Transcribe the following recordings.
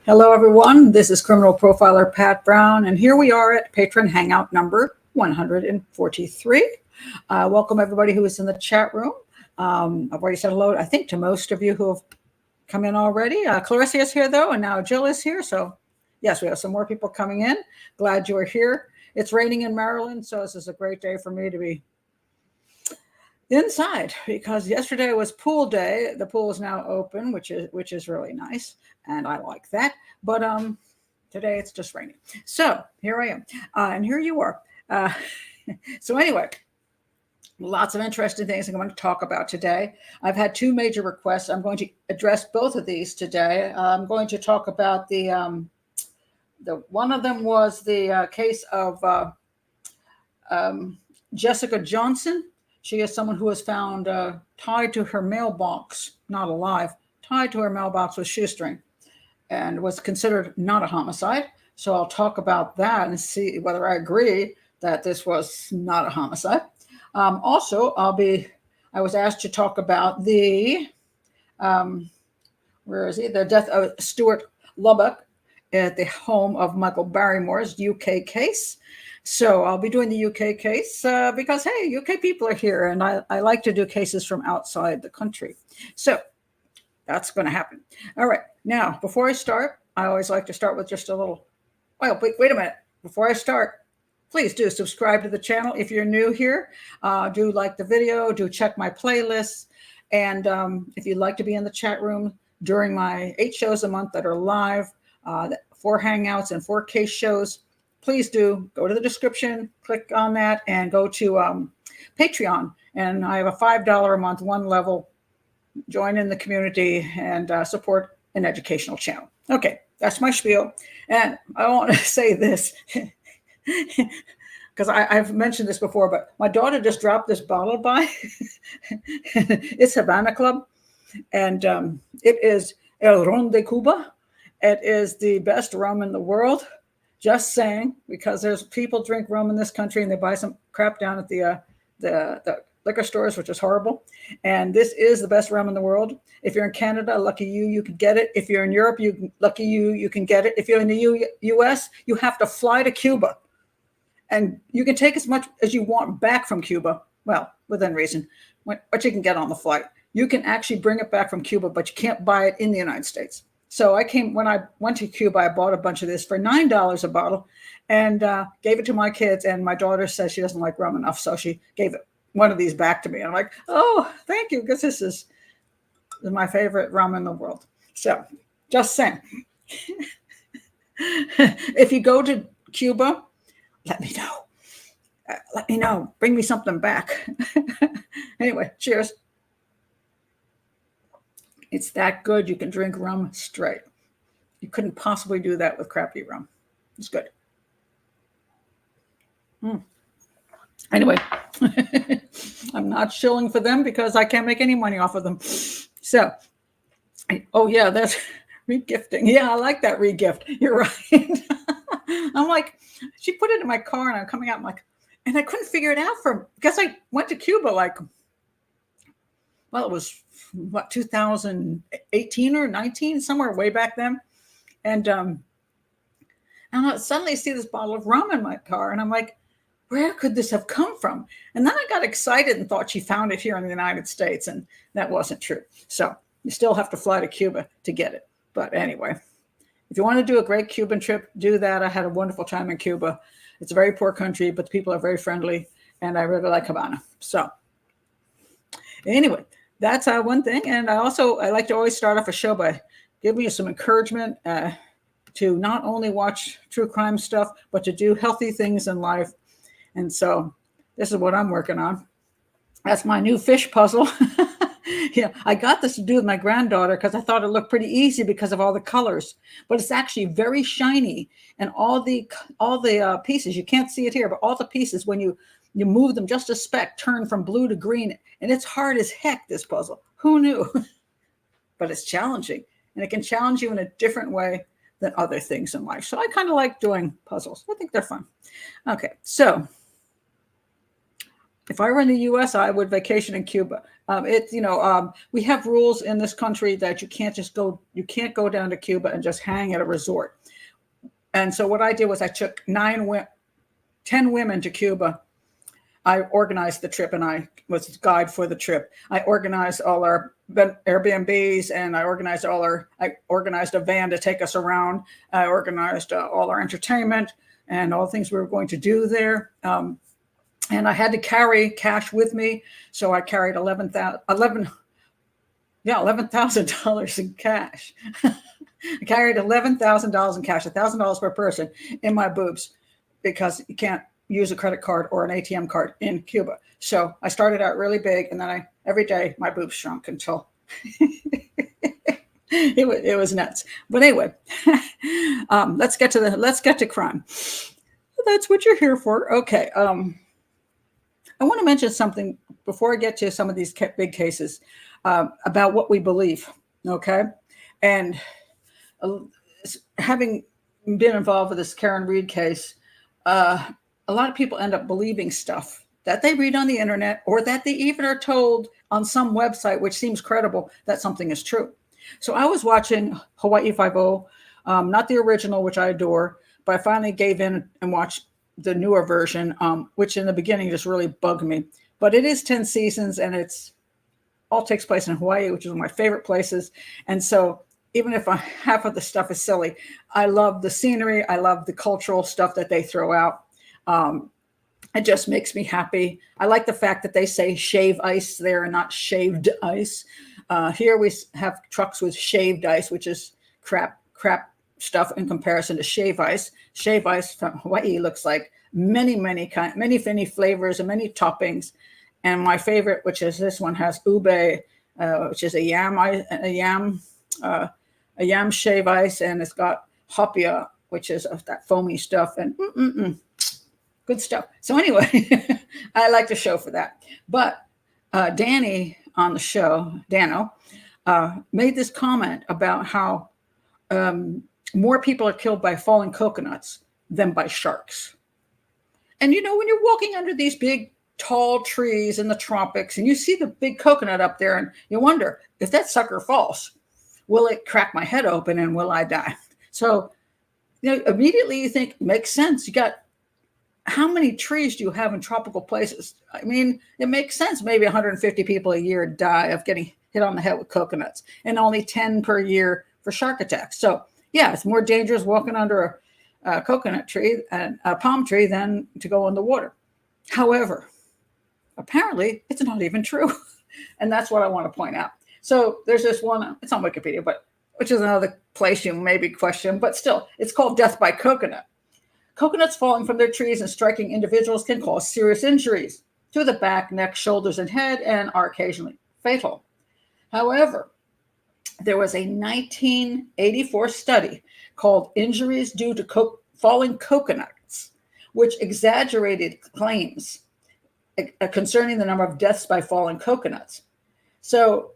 Hello, everyone. This is criminal profiler Pat Brown, and here we are at Patron Hangout number 143. Welcome, everybody who is in the chat room. I've already said hello, I think, to most of you who have come in already. Clarissa is here, though, and now Jill is here. So, yes, we have some more people coming in. Glad you are here. It's raining in Maryland, so this is a great day for me to be inside because yesterday was pool day. The pool is now open, which is really nice, and I like that. But today it's just raining. So here I am, and here you are. So anyway, lots of interesting things I'm going to talk about today. I've had two major requests. I'm going to address both of these today. I'm going to talk about the one of them was the case of Jessica Johnson. She is someone who was found tied to her mailbox, not alive, tied to her mailbox with shoestring, and was considered not a homicide. So I'll talk about that and see whether I agree that this was not a homicide. Also, I was asked to talk about the, the death of Stuart Lubbock at the home of Michael Barrymore's UK case. So I'll be doing the UK case because, hey, UK people are here, and I like to do cases from outside the country. So that's going to happen. All right. Now, before I start, I always like to start with just a little, well, wait a minute. Before I start, please do subscribe to the channel. If you're new here, do like the video, do check my playlists. And if you'd like to be in the chat room during my 8 shows a month that are live, 4 Hangouts and 4 case shows, please do go to the description, click on that, and go to Patreon. And I have a $5 a month, one level. Join in the community and support an educational channel. Okay, that's my spiel. And I want to say this, because I've mentioned this before, but my daughter just dropped this bottle by. It's Havana Club, and it is El Ron de Cuba. It is the best rum in the world. Just saying, because there's people drink rum in this country and they buy some crap down at the liquor stores, which is horrible. And this is the best rum in the world. If you're in Canada, lucky you, you can get it. If you're in Europe, lucky you, you can get it. If you're in the US, you have to fly to Cuba. And you can take as much as you want back from Cuba. Well, within reason, what you can get on the flight. You can actually bring it back from Cuba, but you can't buy it in the United States. So when I went to Cuba, I bought a bunch of this for $9 a bottle and gave it to my kids. And my daughter says she doesn't like rum enough, so she gave one of these back to me. And I'm like, oh, thank you, because this is my favorite rum in the world. So just saying. If you go to Cuba, let me know. Let me know. Bring me something back. Anyway, cheers. It's that good. You can drink rum straight. You couldn't possibly do that with crappy rum. It's good. Anyway, I'm not shilling for them because I can't make any money off of them. So, oh yeah, that's regifting. Yeah, I like that regift. You're right. I'm like, she put it in my car and I'm coming out. I'm like, and I couldn't figure it out because I went to Cuba like, well, it was what, 2018 or 19, somewhere way back then. And I suddenly see this bottle of rum in my car and I'm like, where could this have come from? And then I got excited and thought she found it here in the United States, and that wasn't true. So you still have to fly to Cuba to get it. But anyway, if you want to do a great Cuban trip, do that. I had a wonderful time in Cuba. It's a very poor country, but the people are very friendly, and I really like Havana. So anyway, that's one thing. And I like to always start off a show by giving you some encouragement to not only watch true crime stuff, but to do healthy things in life. And so this is what I'm working on. That's my new fish puzzle. Yeah, I got this to do with my granddaughter because I thought it looked pretty easy because of all the colors, but it's actually very shiny. And all the pieces, you can't see it here, but all the pieces, when you move them just a speck, turn from blue to green. And it's hard as heck, this puzzle. Who knew? But it's challenging. And it can challenge you in a different way than other things in life. So I kind of like doing puzzles. I think they're fun. Okay, so if I were in the U.S., I would vacation in Cuba. We have rules in this country that you can't go down to Cuba and just hang at a resort. And so what I did was I took 10 women to Cuba. I organized the trip and I was the guide for the trip. I organized all our Airbnbs and I organized a van to take us around. I organized all our entertainment and all the things we were going to do there. And I had to carry cash with me. So I carried $11,000 in cash. I carried $11,000 in cash, $1,000 per person in my boobs because you can't use a credit card or an ATM card in Cuba. So I started out really big and then every day my boobs shrunk until it was nuts. But anyway, let's get to crime. That's what you're here for. Okay. I want to mention something before I get to some of these big cases about what we believe. Okay. And having been involved with this Karen Reed case, a lot of people end up believing stuff that they read on the internet or that they even are told on some website, which seems credible, that something is true. So I was watching Hawaii Five-0, not the original, which I adore, but I finally gave in and watched the newer version, which in the beginning just really bugged me. But it is 10 seasons and it's all takes place in Hawaii, which is one of my favorite places. And so even if half of the stuff is silly, I love the scenery. I love the cultural stuff that they throw out. It just makes me happy. I like the fact that they say shave ice there and not shaved ice. Here we have trucks with shaved ice, which is crap stuff in comparison to shave ice. Shave ice from Hawaii looks like many flavors and many toppings. And my favorite, which is this one, has ube, which is a yam shave ice, and it's got hopia, which is that foamy stuff, and good stuff. So anyway, I like the show for that. But Danny on the show, Dano, made this comment about how more people are killed by falling coconuts than by sharks. And when you're walking under these big, tall trees in the tropics and you see the big coconut up there and you wonder, if that sucker falls, will it crack my head open and will I die? So, immediately you think, makes sense. You got, how many trees do you have in tropical places? I mean, it makes sense. Maybe 150 people a year die of getting hit on the head with coconuts and only 10 per year for shark attacks. So yeah, it's more dangerous walking under a coconut tree and a palm tree than to go in the water. However, apparently it's not even true. And that's what I want to point out. So there's this one, it's on Wikipedia, but which is another place you maybe question, but still, it's called death by coconut. Coconuts falling from their trees and striking individuals can cause serious injuries to the back, neck, shoulders, and head, and are occasionally fatal. However, there was a 1984 study called Injuries Due to Falling Coconuts, which exaggerated claims concerning the number of deaths by falling coconuts. So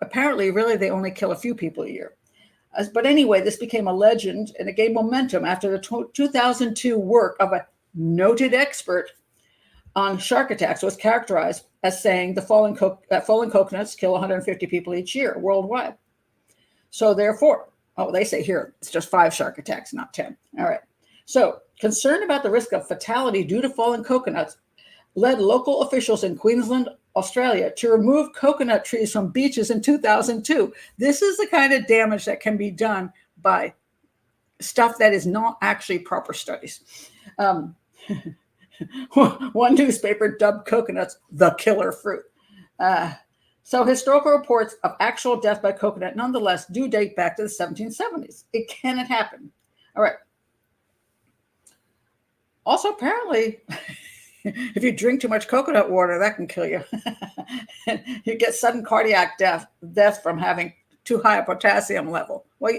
apparently, really, they only kill a few people a year. But anyway, this became a legend and it gained momentum after the 2002 work of a noted expert on shark attacks was characterized as saying that falling coconuts kill 150 people each year worldwide. So therefore, they say here, it's just 5 shark attacks, not 10. All right. So concern about the risk of fatality due to falling coconuts led local officials in Queensland, Australia, to remove coconut trees from beaches in 2002. This is the kind of damage that can be done by stuff that is not actually proper studies. One newspaper dubbed coconuts the killer fruit. So historical reports of actual death by coconut nonetheless do date back to the 1770s. It cannot happen. All right. Also, apparently, if you drink too much coconut water, that can kill you. You get sudden cardiac death from having too high a potassium level. Well,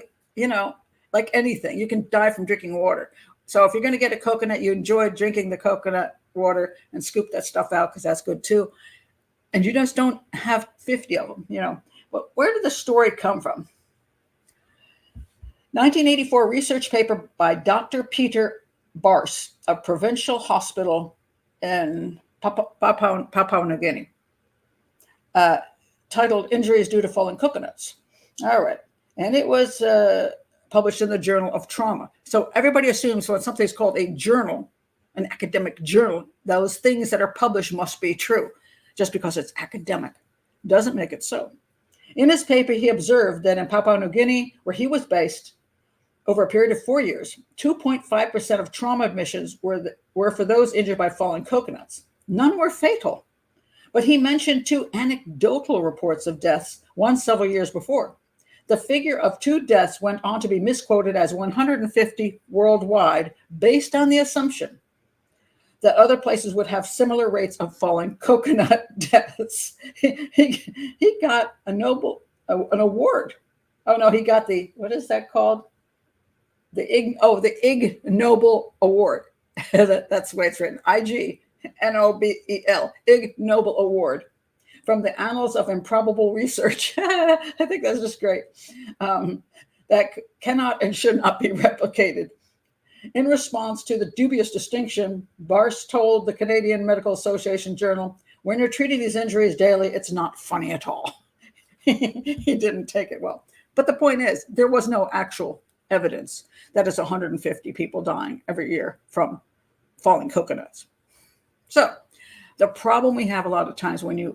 like anything, you can die from drinking water. So if you're going to get a coconut, you enjoy drinking the coconut water and scoop that stuff out because that's good too. And you just don't have 50 of them, But where did the story come from? 1984 research paper by Dr. Peter Barse of Provincial Hospital in Papua New Guinea, titled Injuries Due to Falling Coconuts. All right. And it was published in the Journal of Trauma. So everybody assumes when something's called a journal, an academic journal, those things that are published must be true. Just because it's academic doesn't make it so. In his paper, he observed that in Papua New Guinea, where he was based, over a period of 4 years, 2.5% of trauma admissions were for those injured by falling coconuts. None were fatal. But he mentioned 2 anecdotal reports of deaths, one several years before. The figure of 2 deaths went on to be misquoted as 150 worldwide, based on the assumption that other places would have similar rates of falling coconut deaths. He got an award. Oh no, he got what is that called? The Ig Nobel Award. That's the way it's written. IGNOBEL, Ig Nobel Award, from the Annals of Improbable Research. I think that's just great. That cannot and should not be replicated. In response to the dubious distinction, Barst told the Canadian Medical Association Journal, "When you're treating these injuries daily, it's not funny at all." He didn't take it well. But the point is, there was no actual evidence that it's 150 people dying every year from falling coconuts. So the problem we have a lot of times when you're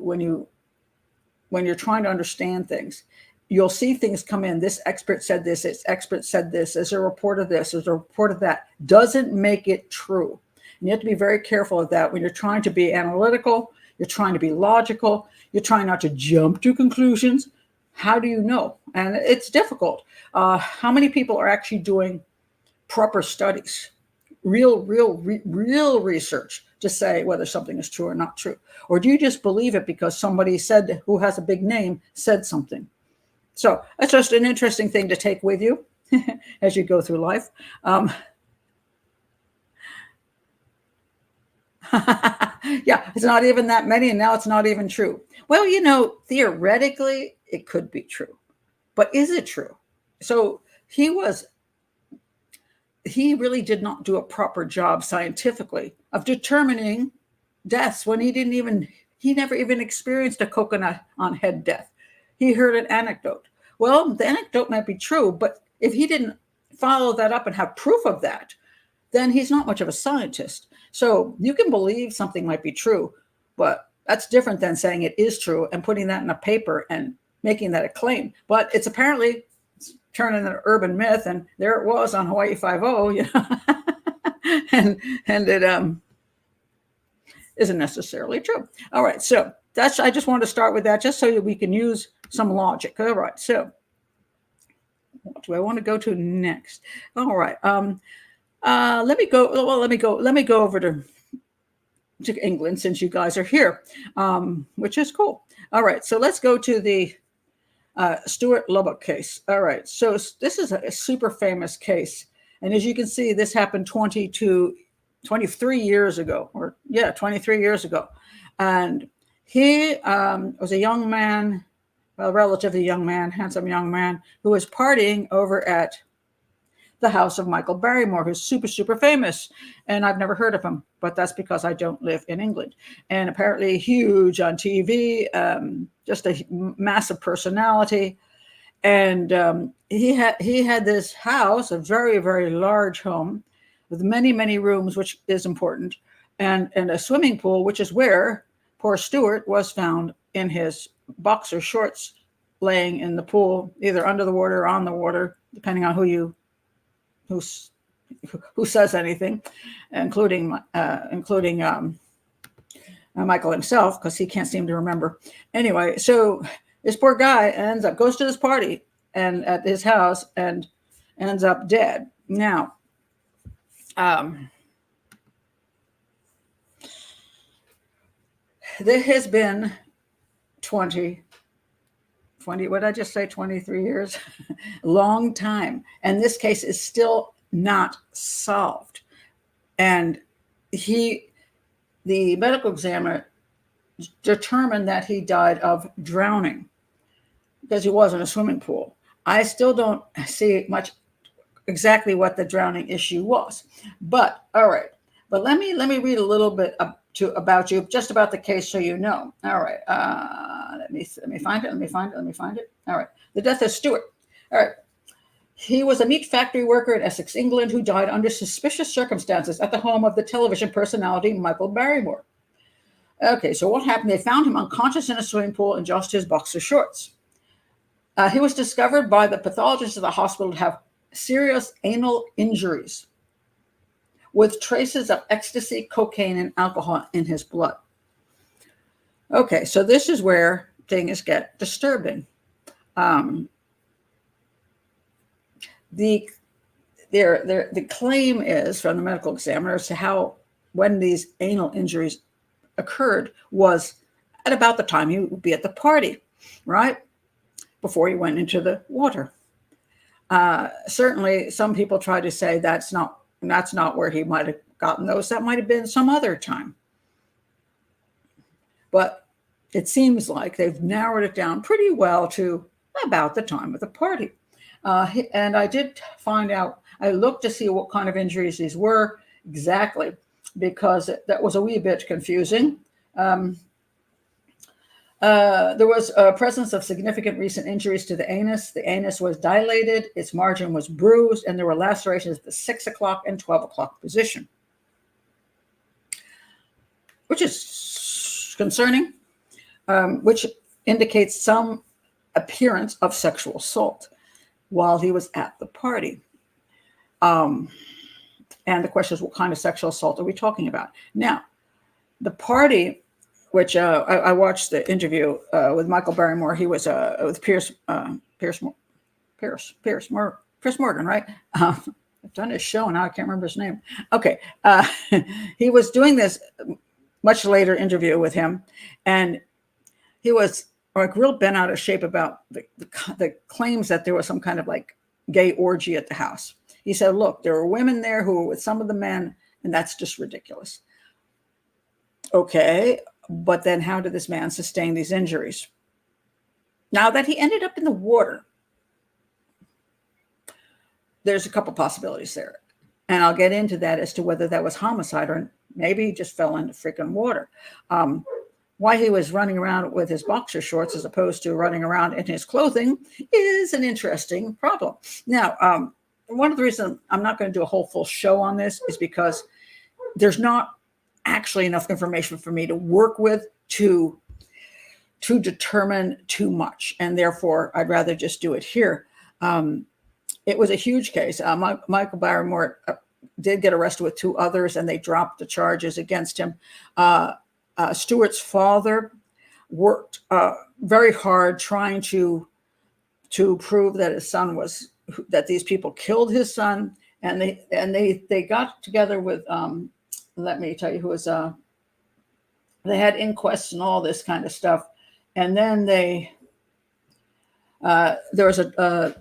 trying to understand things, you'll see things come in. This expert said this, this expert said this, there's a report of this, there's a report of that. Doesn't make it true. And you have to be very careful of that when you're trying to be analytical, you're trying to be logical, you're trying not to jump to conclusions. How do you know? And it's difficult. How many people are actually doing proper studies, real research to say whether something is true or not true? Or do you just believe it because somebody said, who has a big name, said something? So that's just an interesting thing to take with you as you go through life. Yeah, it's not even that many, and now it's not even true. Well, theoretically, it could be true. But is it true? So he really did not do a proper job scientifically of determining deaths when he never even experienced a coconut on head death. He heard an anecdote. Well, the anecdote might be true, but if he didn't follow that up and have proof of that, then he's not much of a scientist. So you can believe something might be true, but that's different than saying it is true and putting that in a paper and making that a claim. But it's apparently turning an urban myth, and there it was on Hawaii 5-0, and it isn't necessarily true. All right, so I just wanted to start with that just so we can use some logic. All right, so what do I want to go to next? All right, let me go over to England since you guys are here, which is cool. All right, so let's go to the Stuart Lubbock case. All right, so this is a super famous case, and as you can see, this happened 23 years ago, 23 years ago, and he was a young man, a relatively young man, handsome young man, who was partying over at the house of Michael Barrymore, who's super, super famous. And I've never heard of him, but that's because I don't live in England. And apparently huge on TV, just a massive personality. And he had this house, a very, very large home with many, many rooms, which is important, and a swimming pool, which is where poor Stuart was found in his boxer shorts, laying in the pool, either under the water or on the water, depending on who says anything, including Michael himself, because he can't seem to remember. Anyway, so this poor guy goes to this party and at his house and ends up dead. Now, there has been 23 years, long time. And this case is still not solved. And the medical examiner determined that he died of drowning because he was in a swimming pool. I still don't see much exactly what the drowning issue was, but all right. But let me read a little bit about you, just about the case, so you know. All right. Let me find it. All right. The death of Stuart. All right. He was a meat factory worker in Essex, England, who died under suspicious circumstances at the home of the television personality Michael Barrymore. Okay, so what happened? They found him unconscious in a swimming pool in just his boxer shorts. He was discovered by the pathologist at the hospital to have serious anal injuries with traces of ecstasy, cocaine, and alcohol in his blood. Okay, so this is where things get disturbing. The claim is from the medical examiner as to how, when these anal injuries occurred, was at about the time he would be at the party, right? Before he went into the water. Certainly, some people try to say that's not where he might have gotten those. That might have been some other time. But it seems like they've narrowed it down pretty well to about the time of the party. And I did find out, I looked to see what kind of injuries these were exactly, because that was a wee bit confusing. There was a presence of significant recent injuries to the anus. The anus was dilated, its margin was bruised, and there were lacerations at the 6 o'clock and 12 o'clock position, which is concerning, which indicates some appearance of sexual assault while he was at the party. And the question is, what kind of sexual assault are we talking about? Now, the party, which I watched the interview with Michael Barrymore. He was with Piers Morgan, right? I've done his show now. I can't remember his name. Okay. He was doing this much later interview with him, and he was like real bent out of shape about the claims that there was some kind of like gay orgy at the house. He said, look, there were women there who were with some of the men, and that's just ridiculous. Okay, but then how did this man sustain these injuries? Now that he ended up in the water, there's a couple possibilities there. And I'll get into that as to whether that was homicide or maybe he just fell into freaking water. Why he was running around with his boxer shorts as opposed to running around in his clothing is an interesting problem. Now, one of the reasons I'm not going to do a whole full show on this is because there's not actually enough information for me to work with to determine too much. And therefore, I'd rather just do it here. It was a huge case. Michael Barrymore did get arrested with 2 others, and they dropped the charges against him. Stuart's father worked very hard trying to prove that his son that these people killed his son, and they got together with let me tell you who was they had inquests and all this kind of stuff, and then there was the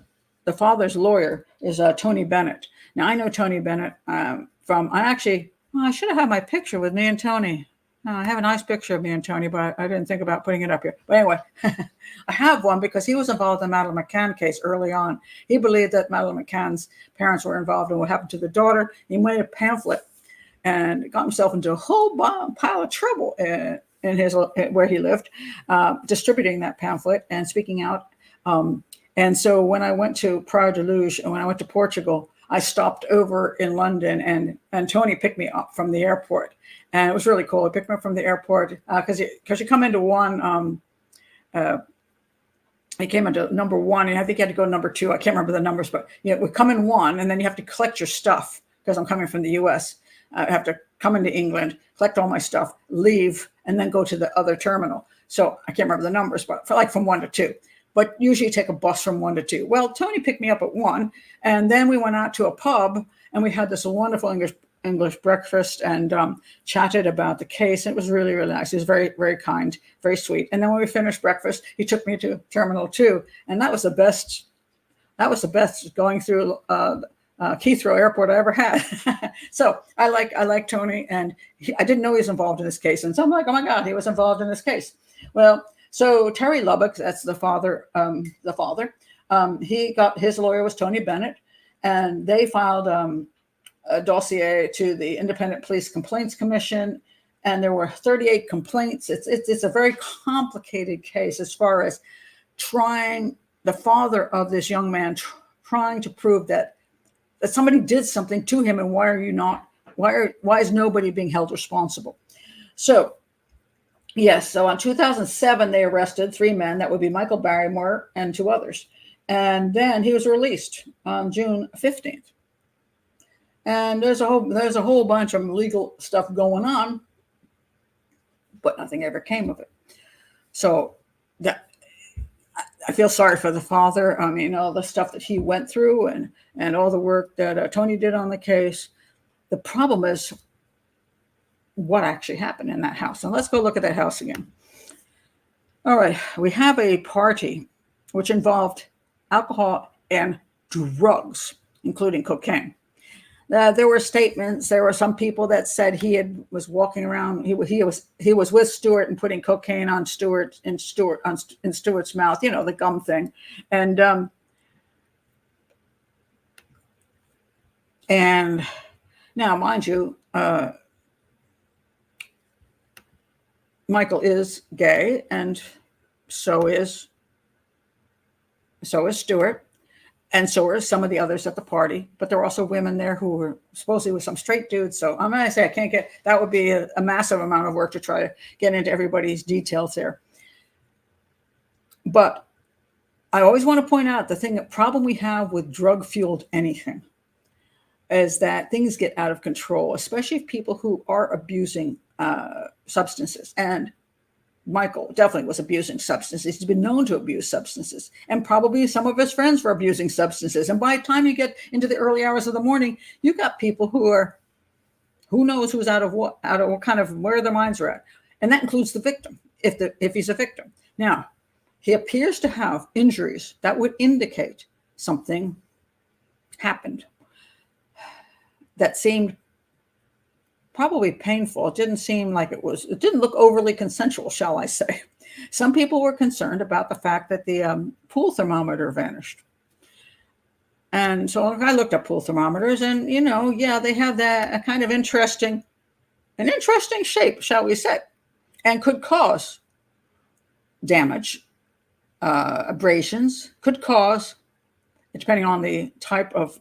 father's lawyer is Tony Bennett. Now I know Tony Bennett I should have had my picture with me and Tony. I have a nice picture of me and Tony, but I didn't think about putting it up here. But anyway, I have one because he was involved in the Madeleine McCann case early on. He believed that Madeleine McCann's parents were involved in what happened to the daughter. He made a pamphlet and got himself into a whole pile of trouble in where he lived, distributing that pamphlet and speaking out. And so when I went to Praia de Luz and when I went to Portugal, I stopped over in London and Tony picked me up from the airport. And it was really cool. He picked me up from the airport because you come into one. He came into number 1, and I think he had to go to number 2. I can't remember the numbers, but we come in 1, and then you have to collect your stuff because I'm coming from the U.S. I have to come into England, collect all my stuff, leave, and then go to the other terminal. So I can't remember the numbers, but from 1 to 2. But usually you take a bus from 1 to 2. Well, Tony picked me up at 1, and then we went out to a pub, and we had this wonderful English breakfast and chatted about the case. It was really, really nice. He was very, very kind, very sweet. And then when we finished breakfast, he took me to Terminal 2, and that was the best. That was the best going through Heathrow Airport I ever had. So I like Tony, and I didn't know he was involved in this case. And so I'm like, oh my God, he was involved in this case. Well, so Terry Lubbock, that's the father. He got, his lawyer was Tony Bennett, and they filed a dossier to the Independent Police Complaints Commission and there were 38 complaints. It's a very complicated case as far as trying, the father of this young man trying to prove that somebody did something to him, and why is nobody being held responsible? So yes, so in 2007 they arrested 3 men. That would be Michael Barrymore and 2 others, and then he was released on June 15th. And there's a whole bunch of legal stuff going on, but nothing ever came of it. So that, I feel sorry for the father. I mean, all the stuff that he went through and all the work that Tony did on the case. The problem is what actually happened in that house. And let's go look at that house again. All right, we have a party which involved alcohol and drugs, including cocaine. There were statements. There were some people that said was walking around. He was with Stuart and putting cocaine on Stuart's mouth. You know, the gum thing, and now, mind you, Michael is gay, and so is Stuart. And so were some of the others at the party, but there were also women there who were supposedly with some straight dudes. So I'm going to say that would be a massive amount of work to try to get into everybody's details there. But I always want to point out the problem we have with drug-fueled anything is that things get out of control, especially if people who are abusing substances. And Michael definitely was abusing substances. He's been known to abuse substances, and probably some of his friends were abusing substances. And by the time you get into the early hours of the morning, you got people who knows who's out of what kind of, where their minds are at. And that includes the victim, if he's a victim. Now, he appears to have injuries that would indicate something happened that seemed probably painful. It didn't seem like it didn't look overly consensual, shall I say. Some people were concerned about the fact that the pool thermometer vanished. And so I looked up pool thermometers, and, they have a kind of interesting shape, shall we say, and could cause damage, abrasions, could cause, depending on the type of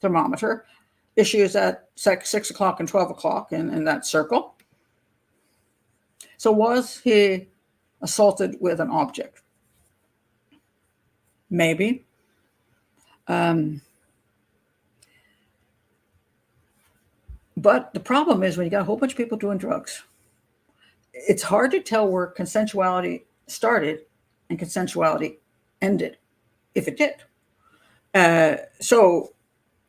thermometer, issues at 6 o'clock and 12 o'clock in that circle. So was he assaulted with an object? Maybe. But the problem is when you got a whole bunch of people doing drugs, it's hard to tell where consensuality started and consensuality ended, if it did. So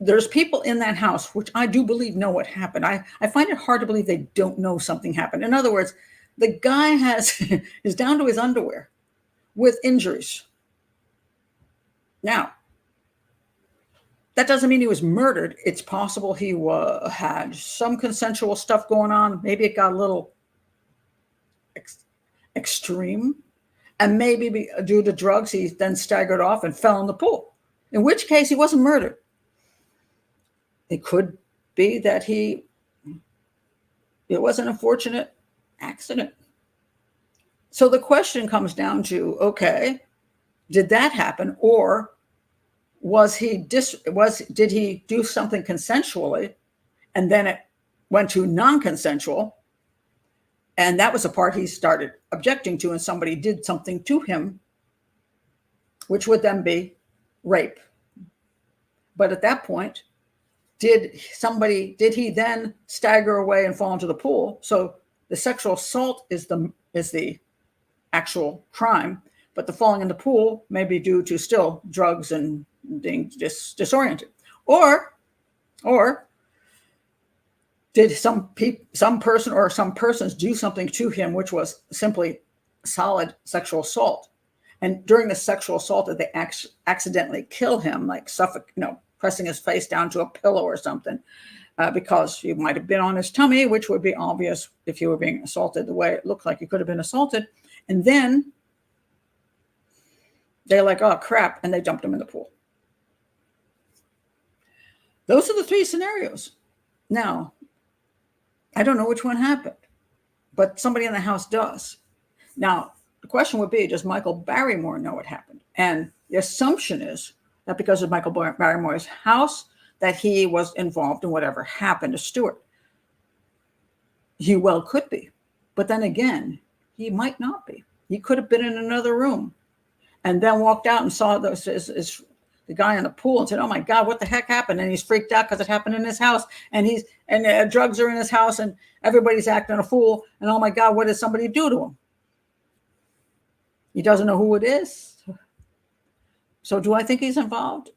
there's people in that house, which I do believe know what happened. I find it hard to believe they don't know something happened. In other words, the guy is down to his underwear with injuries. Now, that doesn't mean he was murdered. It's possible he had some consensual stuff going on. Maybe it got a little extreme. And maybe due to drugs, he then staggered off and fell in the pool. In which case, he wasn't murdered. It could be that it was an unfortunate accident. So the question comes down to, okay, did that happen? Or did he do something consensually and then it went to non-consensual? And that was the part he started objecting to, and somebody did something to him, which would then be rape. But at that point, did he then stagger away and fall into the pool? So the sexual assault is the actual crime, but the falling in the pool may be due to still drugs and being disoriented. Or did some person or some persons do something to him which was simply solid sexual assault? And during the sexual assault, did they accidentally kill him, like pressing his face down to a pillow or something, because he might have been on his tummy, which would be obvious if you were being assaulted the way it looked like you could have been assaulted. And then they're like, oh, crap, and they dumped him in the pool. Those are the 3 scenarios. Now, I don't know which one happened, but somebody in the house does. Now, the question would be, does Michael Barrymore know what happened? And the assumption is that because of Michael Barrymore's house, that he was involved in whatever happened to Stuart. He well could be. But then again, he might not be. He could have been in another room and then walked out and saw the guy in the pool and said, "Oh my God, what the heck happened?" And he's freaked out because it happened in his house, and drugs are in his house, and everybody's acting a fool. And oh my God, what did somebody do to him? He doesn't know who it is. So do I think he's involved?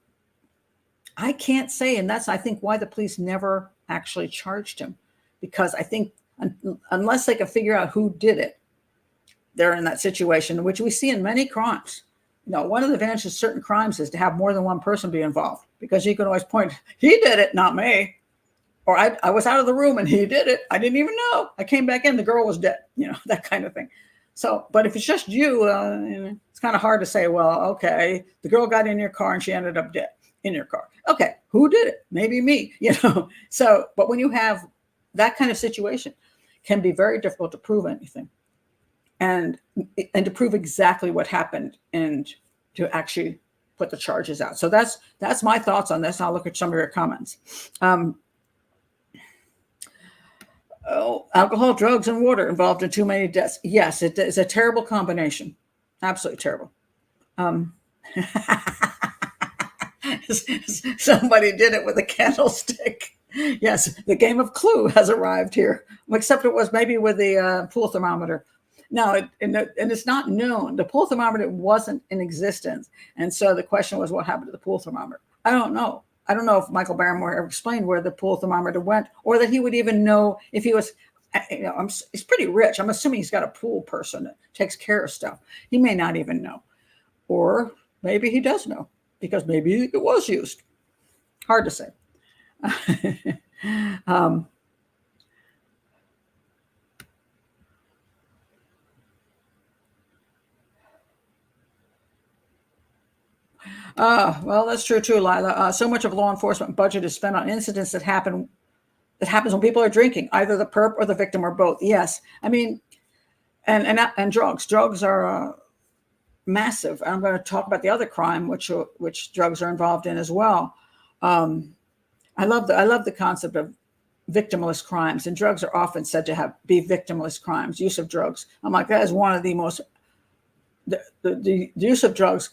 I can't say, and that's, I think, why the police never actually charged him, because I think unless they can figure out who did it, they're in that situation, which we see in many crimes. One of the advantages of certain crimes is to have more than one person be involved, because you can always point, he did it, not me. Or I was out of the room and he did it. I didn't even know. I came back in, the girl was dead, that kind of thing. So, but if it's just you, it's kind of hard to say, well, okay, the girl got in your car and she ended up dead in your car. Okay, who did it? Maybe me, So, but when you have that kind of situation, it can be very difficult to prove anything. And to prove exactly what happened and to actually put the charges out. So that's my thoughts on this. I'll look at some of your comments. Alcohol, drugs, and water involved in too many deaths. Yes, it is a terrible combination. Absolutely terrible. Somebody did it with a candlestick. Yes, the game of Clue has arrived here, except it was maybe with the pool thermometer. No, and it's not known. The pool thermometer wasn't in existence. And so the question was, what happened to the pool thermometer? I don't know. I don't know if Michael Barrymore ever explained where the pool thermometer went, or that he would even know if he was, he's pretty rich. I'm assuming he's got a pool person that takes care of stuff. He may not even know. Or maybe he does know, because maybe it was used. Hard to say. Well, that's true too, Lila. So much of law enforcement budget is spent on incidents that happens when people are drinking, either the perp or the victim or both. Yes, I mean, and drugs. Drugs are massive. I'm going to talk about the other crime, which drugs are involved in as well. I love the concept of victimless crimes, and drugs are often said to be victimless crimes. Use of drugs. I'm like, that is one of the most the use of drugs.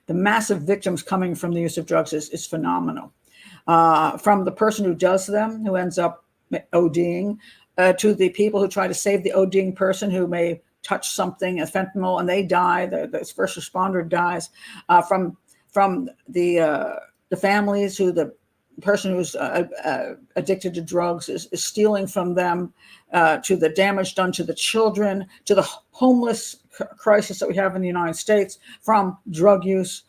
The massive victims coming from the use of drugs is phenomenal. From the person who does them, who ends up ODing, to the people who try to save the ODing person who may touch something, a fentanyl, and they die. The first responder dies. From the families who the person who's addicted to drugs is stealing from them, to the damage done to the children, to the homeless crisis that we have in the United States from drug use,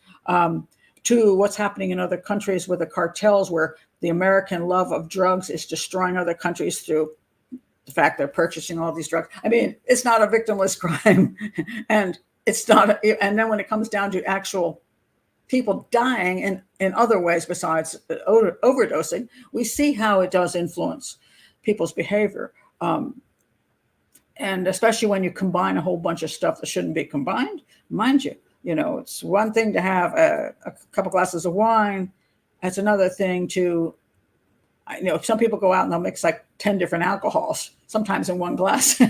to what's happening in other countries with the cartels, where the American love of drugs is destroying other countries through the fact they're purchasing all these drugs. I mean, it's not a victimless crime, and it's not. And then when it comes down to actual people dying in other ways besides overdosing, we see how it does influence people's behavior. And especially when you combine a whole bunch of stuff that shouldn't be combined, mind you, it's one thing to have a couple glasses of wine. That's another thing to, some people go out and they'll mix like 10 different alcohols, sometimes in one glass,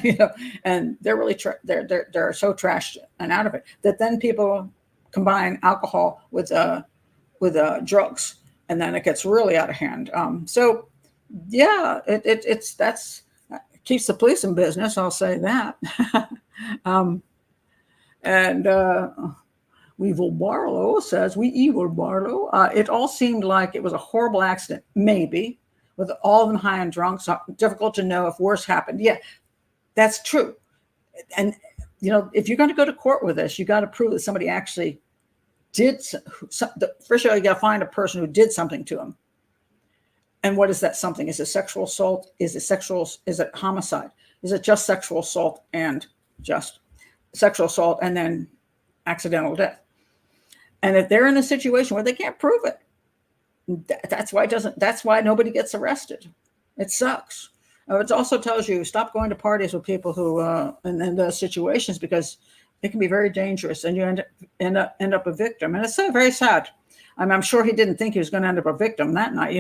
and they're really, they're so trashed and out of it that then people combine alcohol with drugs, and then it gets really out of hand. So yeah, that's keeps the police in business. I'll say that. Weevil Barlow says, it all seemed like it was a horrible accident, maybe, with all of them high and drunk. So difficult to know if worse happened. Yeah, that's true. And, if you're going to go to court with this, you got to prove that somebody actually did. First of all, you got to find a person who did something to him. And what is that something? Is it sexual assault? Is it homicide? Is it just sexual assault and then accidental death? And if they're in a situation where they can't prove it, that's why nobody gets arrested. It sucks. It also tells you stop going to parties with people who in those situations, because it can be very dangerous, and you end up a victim. And it's very sad. I'm sure he didn't think he was going to end up a victim that night,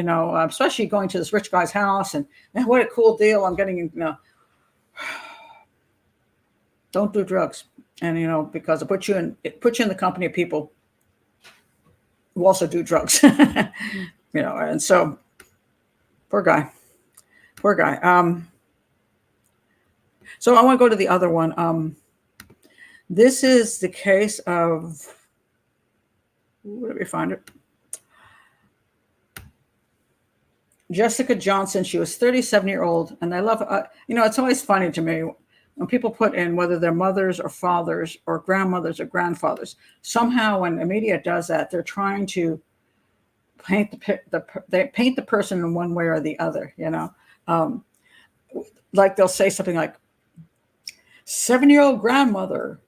especially going to this rich guy's house, and what a cool deal. I'm getting, don't do drugs. And, because it puts you in the company of people who also do drugs, and so poor guy. So I want to go to the other one. This is the case of, where did we find it? Jessica Johnson. She was 37-year-old, and I love, it's always funny to me when people put in whether they're mothers or fathers or grandmothers or grandfathers. Somehow when the media does that, they're trying to paint the person in one way or the other, like they'll say something like 7-year-old grandmother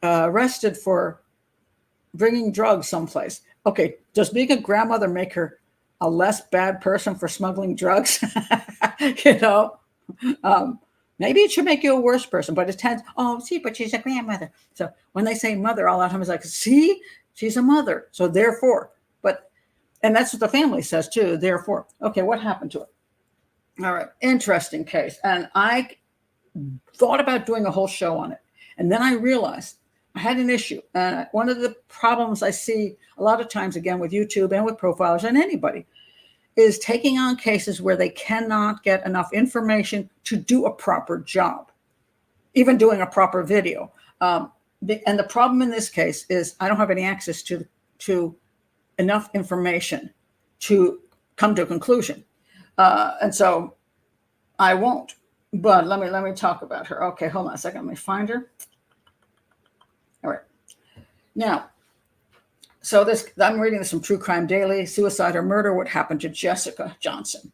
arrested for bringing drugs someplace. Okay, does being a grandmother make her a less bad person for smuggling drugs? Maybe it should make you a worse person, but it tends, but she's a grandmother. So when they say mother, all the time is like, see, she's a mother. So therefore, and that's what the family says too, therefore. Okay, what happened to it? All right, interesting case. And I thought about doing a whole show on it. And then I realized I had an issue. And one of the problems I see a lot of times, again, with YouTube and with profilers and anybody, is taking on cases where they cannot get enough information to do a proper job, even doing a proper video. And the problem in this case is I don't have any access to enough information to come to a conclusion. And so I won't. But let me talk about her. Okay, hold on a second. Let me find her. All right. Now, so I'm reading this from True Crime Daily. Suicide or murder, what happened to Jessica Johnson?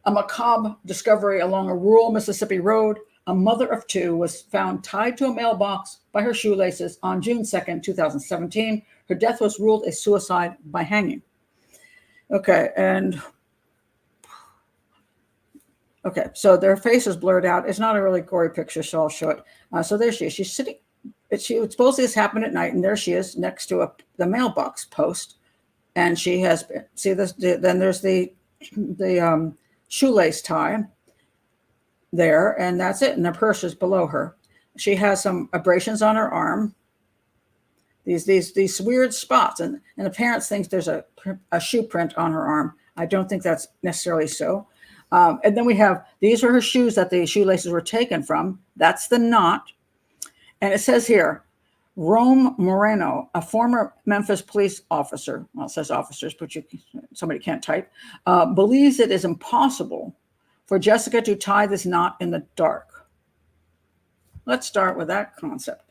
A macabre discovery along a rural Mississippi road. A mother of two was found tied to a mailbox by her shoelaces on June 2nd, 2017. Her death was ruled a suicide by hanging. Okay, so their face is blurred out. It's not a really gory picture, so I'll show it. So there she is. She's sitting. Supposedly this happened at night, and there she is next to the mailbox post, and she has. See this? Then there's the shoelace tie there, and that's it. And the purse is below her. She has some abrasions on her arm. These weird spots, and the parents think there's a shoe print on her arm. I don't think that's necessarily so. And then we have, these are her shoes that the shoelaces were taken from. That's the knot. And it says here, Rome Moreno, a former Memphis police officer, well, it says officers, but somebody can't type, believes it is impossible for Jessica to tie this knot in the dark. Let's start with that concept.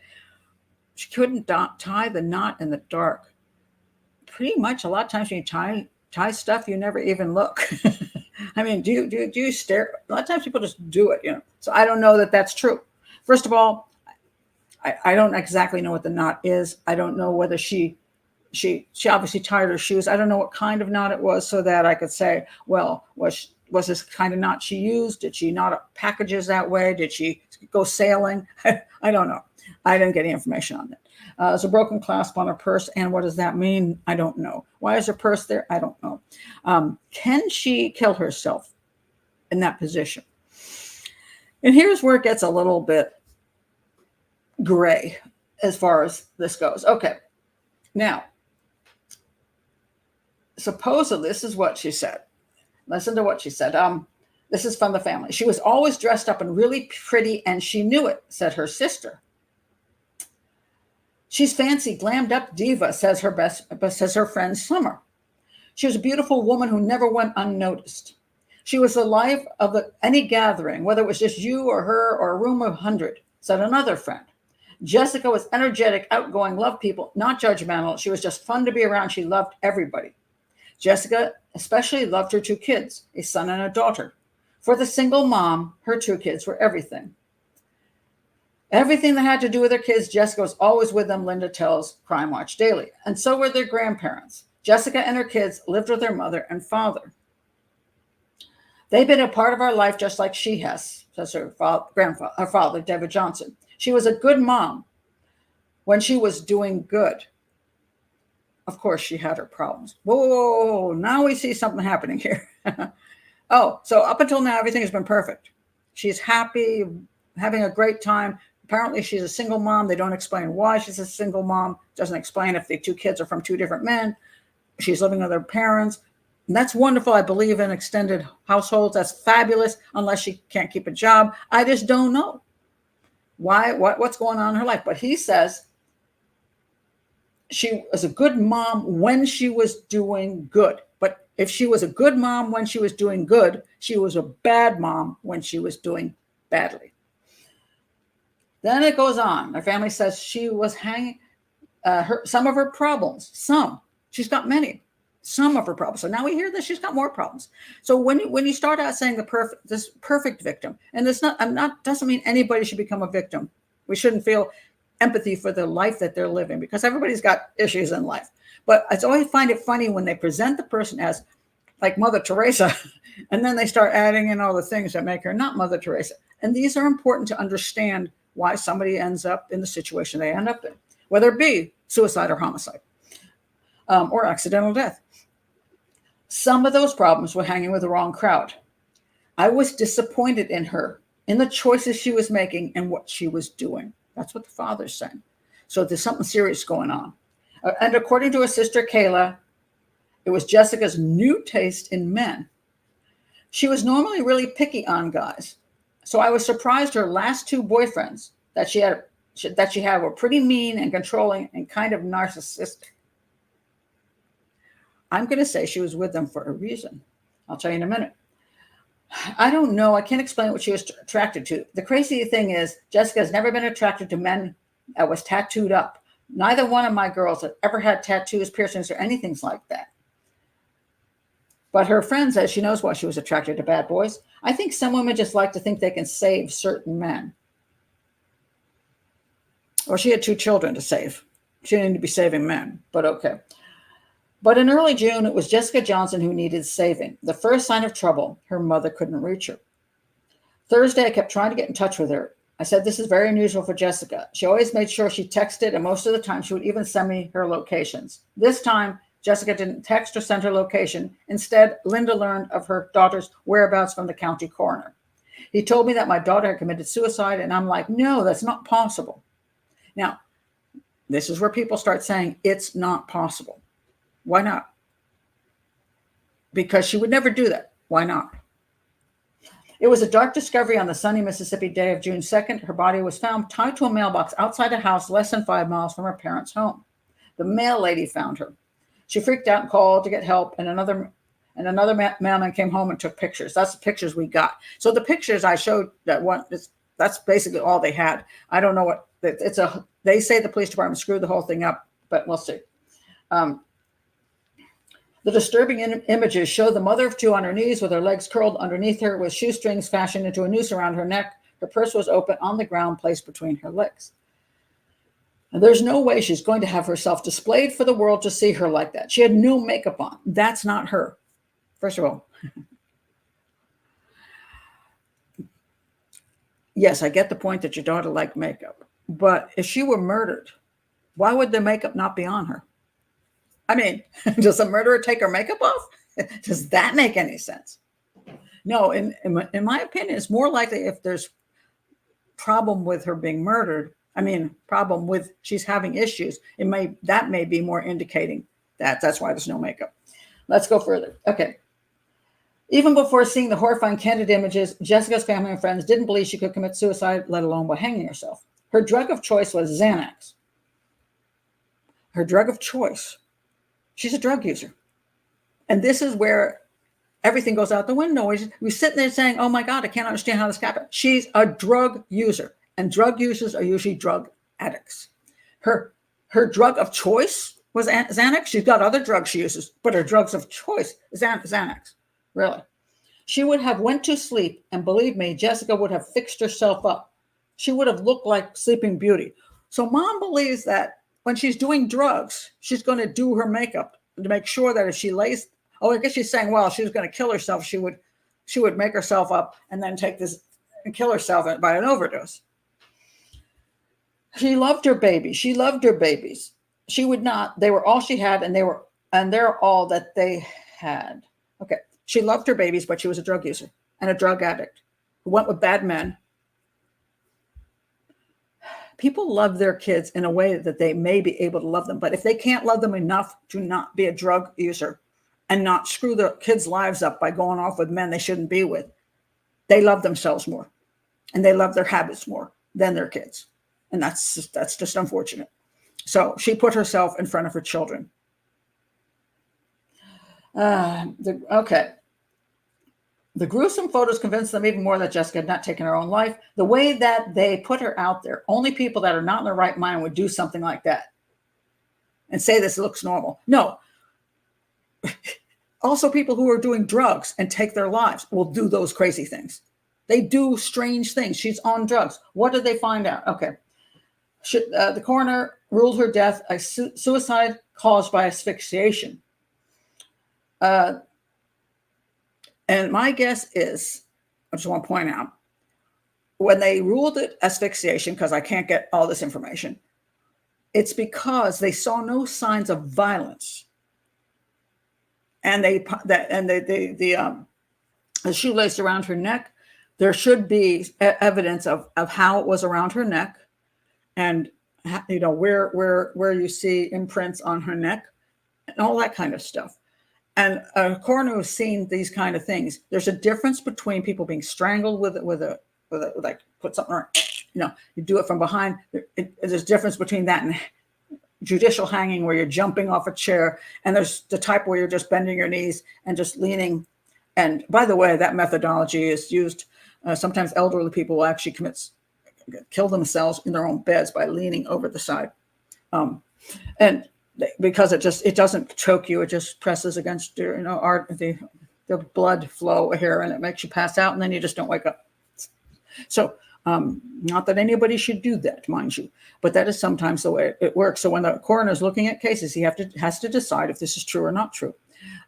She couldn't tie the knot in the dark. Pretty much a lot of times when you tie stuff, you never even look. I mean, do you stare? A lot of times people just do it, So I don't know that that's true. First of all, I don't exactly know what the knot is. I don't know whether she obviously tied her shoes. I don't know what kind of knot it was, so that I could say, well, was this kind of knot she used? Did she knot packages that way? Did she go sailing? I don't know. I didn't get any information on it. There's a broken clasp on her purse, and what does that mean? I don't know. Why is her purse there? I don't know. Can she kill herself in that position? And here's where it gets a little bit gray as far as this goes. Okay. Now, supposedly, this is what she said. Listen to what she said. This is from the family. She was always dressed up and really pretty, and she knew it, said her sister. She's fancy, glammed up diva, says her friend Summer. She was a beautiful woman who never went unnoticed. She was the life of any gathering, whether it was just you or her or a room of 100, said another friend. Jessica was energetic, outgoing, loved people, not judgmental. She was just fun to be around. She loved everybody. Jessica especially loved her two kids, a son and a daughter. For the single mom, her two kids were everything. Everything that had to do with her kids, Jessica was always with them, Linda tells Crime Watch Daily. And so were their grandparents. Jessica and her kids lived with their mother and father. They've been a part of our life just like she has, says her father, David Johnson. She was a good mom when she was doing good. Of course, she had her problems. Whoa, now we see something happening here. Oh, so up until now, everything has been perfect. She's happy, having a great time. Apparently, she's a single mom. They don't explain why she's a single mom. Doesn't explain if the two kids are from two different men. She's living with her parents. And that's wonderful. I believe in extended households. That's fabulous, unless she can't keep a job. I just don't know what's going on in her life. But he says she was a good mom when she was doing good. But if she was a good mom when she was doing good, she was a bad mom when she was doing badly. Then it goes on. Her family says she was hanging some of her problems. She's got many. Some of her problems. So now we hear that she's got more problems. So when you start out saying this perfect victim, and doesn't mean anybody should become a victim. We shouldn't feel empathy for the life that they're living, because everybody's got issues in life. But I always find it funny when they present the person as like Mother Teresa, and then they start adding in all the things that make her not Mother Teresa. And these are important to understand why somebody ends up in the situation they end up in, whether it be suicide or homicide, or accidental death. Some of those problems were hanging with the wrong crowd. I was disappointed in her, in the choices she was making and what she was doing. That's what the father's saying. So there's something serious going on. And according to her sister, Kayla, it was Jessica's new taste in men. She was normally really picky on guys. So I was surprised her last two boyfriends that she had were pretty mean and controlling and kind of narcissistic. I'm going to say she was with them for a reason. I'll tell you in a minute. I don't know. I can't explain what she was attracted to. The crazy thing is, Jessica has never been attracted to men that was tattooed up. Neither one of my girls have ever had tattoos, piercings, or anything like that. But her friend says she knows why she was attracted to bad boys. I think some women just like to think they can save certain men. Or she had two children to save. She didn't need to be saving men, but okay. But in early June, it was Jessica Johnson who needed saving. The first sign of trouble, her mother couldn't reach her. Thursday, I kept trying to get in touch with her. I said, this is very unusual for Jessica. She always made sure she texted, and most of the time she would even send me her locations. This time, Jessica didn't text or send her location. Instead, Linda learned of her daughter's whereabouts from the county coroner. He told me that my daughter had committed suicide, and I'm like, no, that's not possible. Now, this is where people start saying it's not possible. Why not? Because she would never do that. Why not? It was a dark discovery on the sunny Mississippi day of June 2nd. Her body was found tied to a mailbox outside a house less than 5 miles from her parents' home. The mail lady found her. She freaked out and called to get help, and another mailman came home and took pictures. That's the pictures we got. So the pictures I showed, that's basically all they had. I don't know what they say the police department screwed the whole thing up, but we'll see. The disturbing images show the mother of two on her knees with her legs curled underneath her with shoestrings fashioned into a noose around her neck. Her purse was open on the ground, placed between her legs. And there's no way she's going to have herself displayed for the world to see her like that. She had no makeup on. That's not her. First of all, yes, I get the point that your daughter liked makeup. But if she were murdered, why would the makeup not be on her? I mean, does a murderer take her makeup off? Does that make any sense? No, in my opinion, it's more likely if there's problem with her being murdered. I mean, problem with she's having issues. That may be more indicating that's why there's no makeup. Let's go further. Okay. Even before seeing the horrifying candid images, Jessica's family and friends didn't believe she could commit suicide, let alone by hanging herself. Her drug of choice was Xanax. Her drug of choice. She's a drug user. And this is where everything goes out the window. We're sitting there saying, oh my God, I can't understand how this happened. She's a drug user. And drug users are usually drug addicts. Her drug of choice was Xanax. She's got other drugs she uses, but her drugs of choice is Xanax. Really. She would have went to sleep, and believe me, Jessica would have fixed herself up. She would have looked like Sleeping Beauty. So mom believes that when she's doing drugs, she's going to do her makeup to make sure that if she lays, I guess she's saying, well, she was going to kill herself, she would she would make herself up and then take this and kill herself by an overdose. She loved her baby. She loved her babies. She would not. They were all she had, and they're all that they had. Okay. She loved her babies, but she was a drug user and a drug addict who went with bad men. People love their kids in a way that they may be able to love them. But if they can't love them enough to not be a drug user and not screw their kids' lives up by going off with men they shouldn't be with, they love themselves more and they love their habits more than their kids. And that's just unfortunate. So she put herself in front of her children. Okay. The gruesome photos convinced them even more that Jessica had not taken her own life. The way that they put her out there, only people that are not in their right mind would do something like that and say this looks normal. No. Also, people who are doing drugs and take their lives will do those crazy things. They do strange things. She's on drugs. What did they find out? Okay. The coroner ruled her death a suicide caused by asphyxiation. And my guess is, I just want to point out, when they ruled it asphyxiation, because I can't get all this information, it's because they saw no signs of violence. And the shoelace around her neck, there should be evidence of how it was around her neck, and where you see imprints on her neck, and all that kind of stuff. And a coroner who's seen these kind of things, there's a difference between people being strangled with a like put something on, you do it from behind. There's a difference between that and judicial hanging where you're jumping off a chair, and there's the type where you're just bending your knees and just leaning. And by the way, that methodology is used. Sometimes elderly people will actually kill themselves in their own beds by leaning over the side. And because it doesn't choke you, it just presses against your, the blood flow here, and it makes you pass out, and then you just don't wake up. So, not that anybody should do that, mind you, but that is sometimes the way it works. So when the coroner is looking at cases, he has to decide if this is true or not true,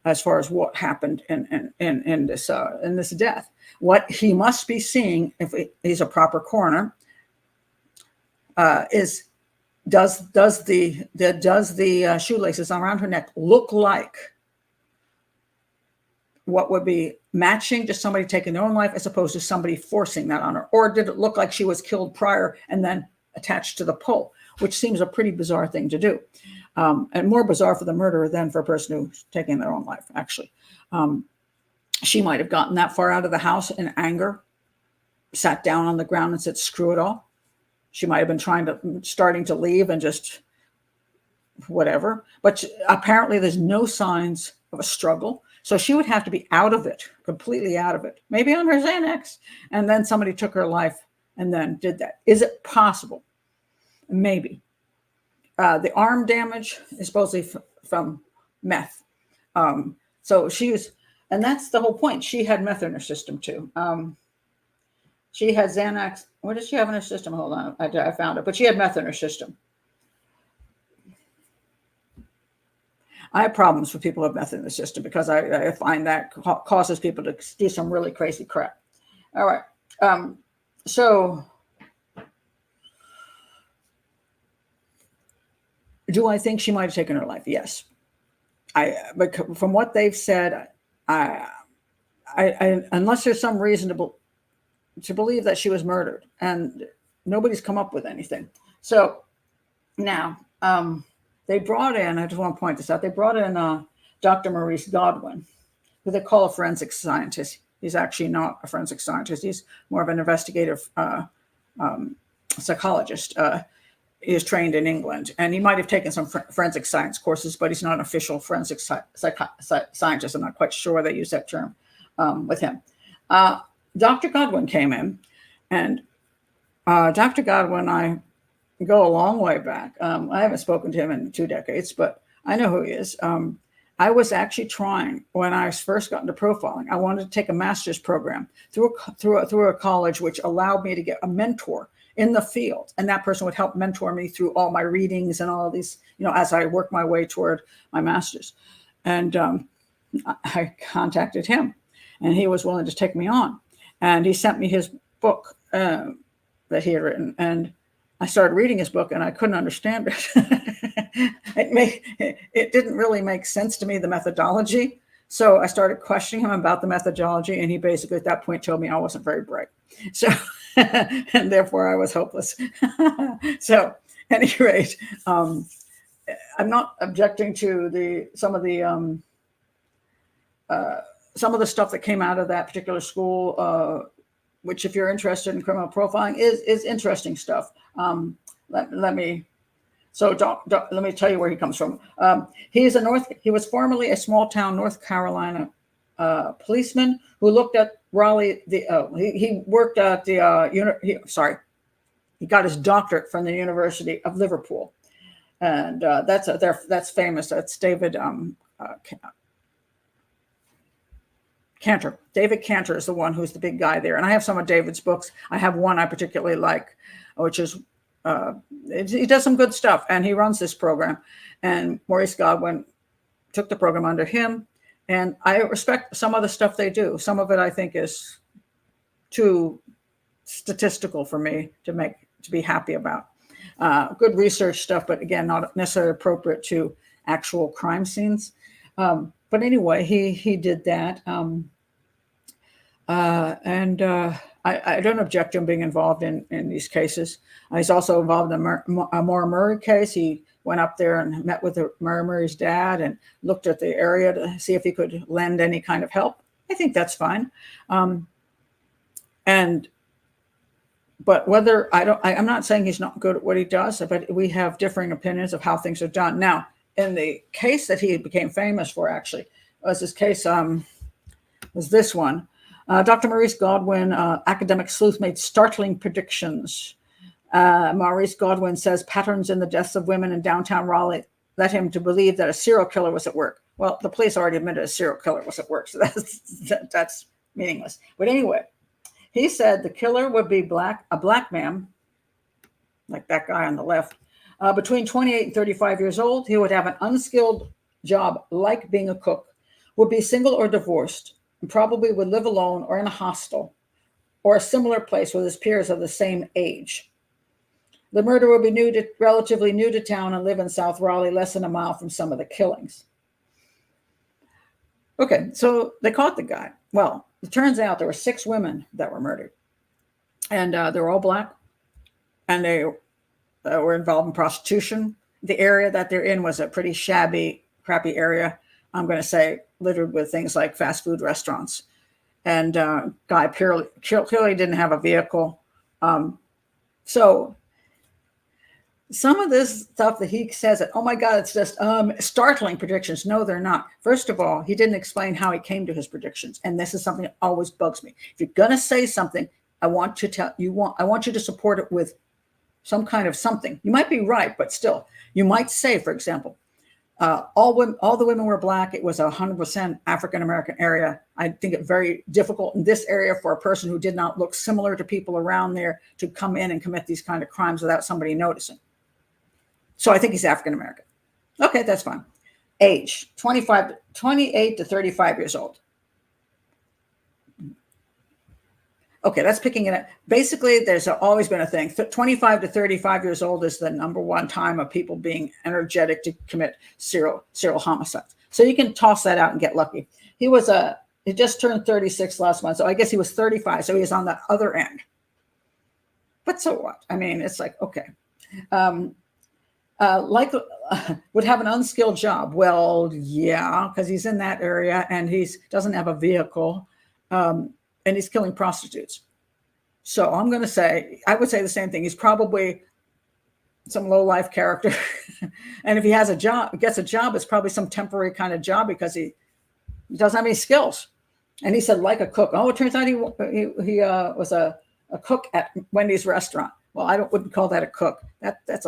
as far as what happened in this death. What he must be seeing, if he's a proper coroner, is does the shoelaces around her neck look like what would be matching to somebody taking their own life as opposed to somebody forcing that on her? Or did it look like she was killed prior and then attached to the pole, which seems a pretty bizarre thing to do, and more bizarre for the murderer than for a person who's taking their own life, actually. She might have gotten that far out of the house in anger, sat down on the ground and said, screw it all. She might have been starting to leave and just whatever. But apparently there's no signs of a struggle. So she would have to be out of it, completely out of it, maybe on her Xanax. And then somebody took her life and then did that. Is it possible? Maybe. The arm damage is supposedly from meth. So she was, and that's the whole point. She had meth in her system too. She had Xanax. What does she have in her system? Hold on. I found it. But she had meth in her system. I have problems with people who have meth in the system because I find that causes people to do some really crazy crap. All right. So do I think she might have taken her life? Yes. But from what they've said, unless there's some reason to believe that she was murdered, and nobody's come up with anything. So now they brought in, I just want to point this out, they brought in Dr. Maurice Godwin, who they call a forensic scientist. He's actually not a forensic scientist. He's more of an investigative psychologist. He is trained in England, and he might have taken some forensic science courses, but he's not an official forensic scientist. I'm not quite sure they use that term with him. Dr. Godwin came in, and Dr. Godwin, I go a long way back. I haven't spoken to him in 2 decades, but I know who he is. I was actually trying, when I first got into profiling, I wanted to take a master's program through a college, which allowed me to get a mentor in the field. And that person would help mentor me through all my readings and all of these, as I work my way toward my master's. And I contacted him. and he was willing to take me on. And he sent me his book that he had written, and I started reading his book, and I couldn't understand it. It didn't really make sense to me, the methodology. So I started questioning him about the methodology, and he basically at that point told me I wasn't very bright. So, and therefore I was hopeless. So, at any rate, I'm not objecting to some of the stuff that came out of that particular school, which, if you're interested in criminal profiling, is interesting stuff. Let me tell you where he comes from. He was formerly a small town North Carolina policeman who looked at Raleigh. He worked at the he got his doctorate from the University of Liverpool, and that's famous. That's David Cantor. David Cantor is the one who's the big guy there. And I have some of David's books. I have one I particularly like, which is, he does some good stuff, and he runs this program. And Maurice Godwin took the program under him. And I respect some of the stuff they do. Some of it I think is too statistical for me to be happy about. Good research stuff, but again, not necessarily appropriate to actual crime scenes. But anyway, he did that. I don't object to him being involved in these cases. He's also involved in a Maura Murray case. He went up there and met with Maura Murray's dad and looked at the area to see if he could lend any kind of help. I think that's fine. But whether I'm not saying he's not good at what he does, but we have differing opinions of how things are done. Now, in the case that he became famous for, actually, was this one. Dr. Maurice Godwin, academic sleuth, made startling predictions. Maurice Godwin says patterns in the deaths of women in downtown Raleigh led him to believe that a serial killer was at work. Well, the police already admitted a serial killer was at work, so that's meaningless. But anyway, he said the killer would be a black man, like that guy on the left, between 28 and 35 years old. He would have an unskilled job like being a cook, would be single or divorced, and probably would live alone or in a hostel or a similar place with his peers of the same age. The murderer would be relatively new to town and live in South Raleigh, less than a mile from some of the killings. Okay, so they caught the guy. Well, it turns out there were 6 women that were murdered, and they were all black, and they were involved in prostitution. The area that they're in was a pretty shabby, crappy area. I'm going to say littered with things like fast food restaurants. And guy clearly didn't have a vehicle. So some of this stuff that he says that, oh my God, it's just startling predictions. No, they're not. First of all, he didn't explain how he came to his predictions. And this is something that always bugs me. If you're going to say something, I want you to support it with some kind of something. You might be right, but still, you might say, for example, all the women were black. It was 100% African-American area. I think it very difficult in this area for a person who did not look similar to people around there to come in and commit these kind of crimes without somebody noticing. So I think he's African-American. Okay, that's fine. Age, 28 to 35 years old. Okay, that's picking it up. Basically, there's always been a thing. 25 to 35 years old is the number one time of people being energetic to commit serial homicides. So you can toss that out and get lucky. He just turned 36 last month, so I guess he was 35. So he was on the other end. But so what? I mean, it's like, okay. Would have an unskilled job. Well, yeah, because he's in that area and he doesn't have a vehicle. And he's killing prostitutes. So I would say the same thing. He's probably some low-life character. And if he gets a job, it's probably some temporary kind of job because he doesn't have any skills. And he said, like a cook. Oh, it turns out he was a cook at Wendy's restaurant. Well, I wouldn't call that a cook. That's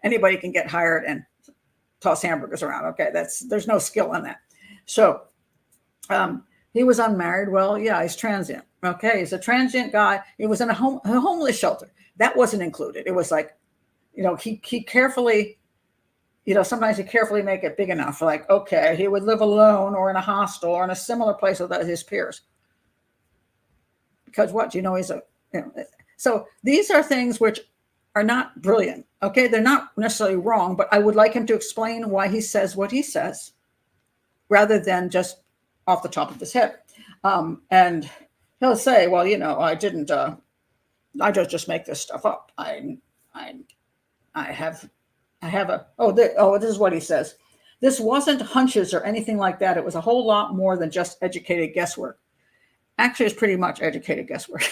anybody can get hired and toss hamburgers around. Okay, there's no skill in that. So, he was unmarried. Well, yeah, he's transient. Okay, he's a transient guy. He was in a homeless shelter. That wasn't included. It was like, he carefully, sometimes you carefully make it big enough, like, okay, he would live alone or in a hostel or in a similar place with his peers. Because he's so these are things which are not brilliant. Okay, they're not necessarily wrong, but I would like him to explain why he says what he says, rather than just off the top of his head. And he'll say, well, I didn't. I just make this stuff up. I have a. This is what he says. This wasn't hunches or anything like that. It was a whole lot more than just educated guesswork. Actually, it's pretty much educated guesswork.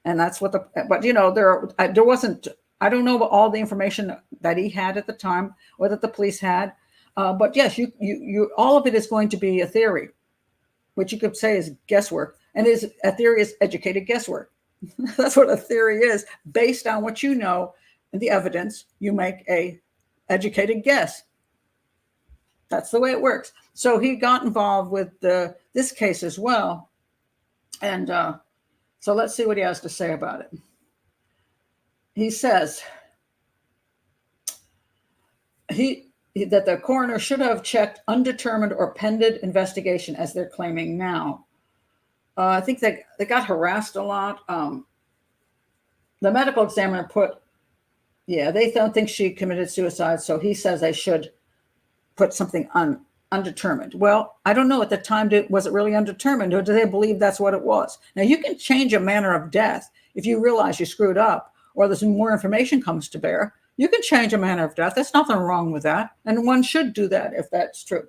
And that's what there wasn't, I don't know about all the information that he had at the time or that the police had. But yes, you all of it is going to be a theory, which you could say is guesswork. And a theory is educated guesswork. That's what a theory is. Based on what you know and the evidence, you make a educated guess. That's the way it works. So he got involved with this case as well. And so let's see what he has to say about it. He says that the coroner should have checked undetermined or pending investigation, as they're claiming now. I think they got harassed a lot. The medical examiner they don't think she committed suicide, so he says they should put something undetermined. Well, I don't know at the time, was it really undetermined, or do they believe that's what it was? Now, you can change a manner of death if you realize you screwed up, or there's more information comes to bear. You can change a manner of death. There's nothing wrong with that, and one should do that if that's true.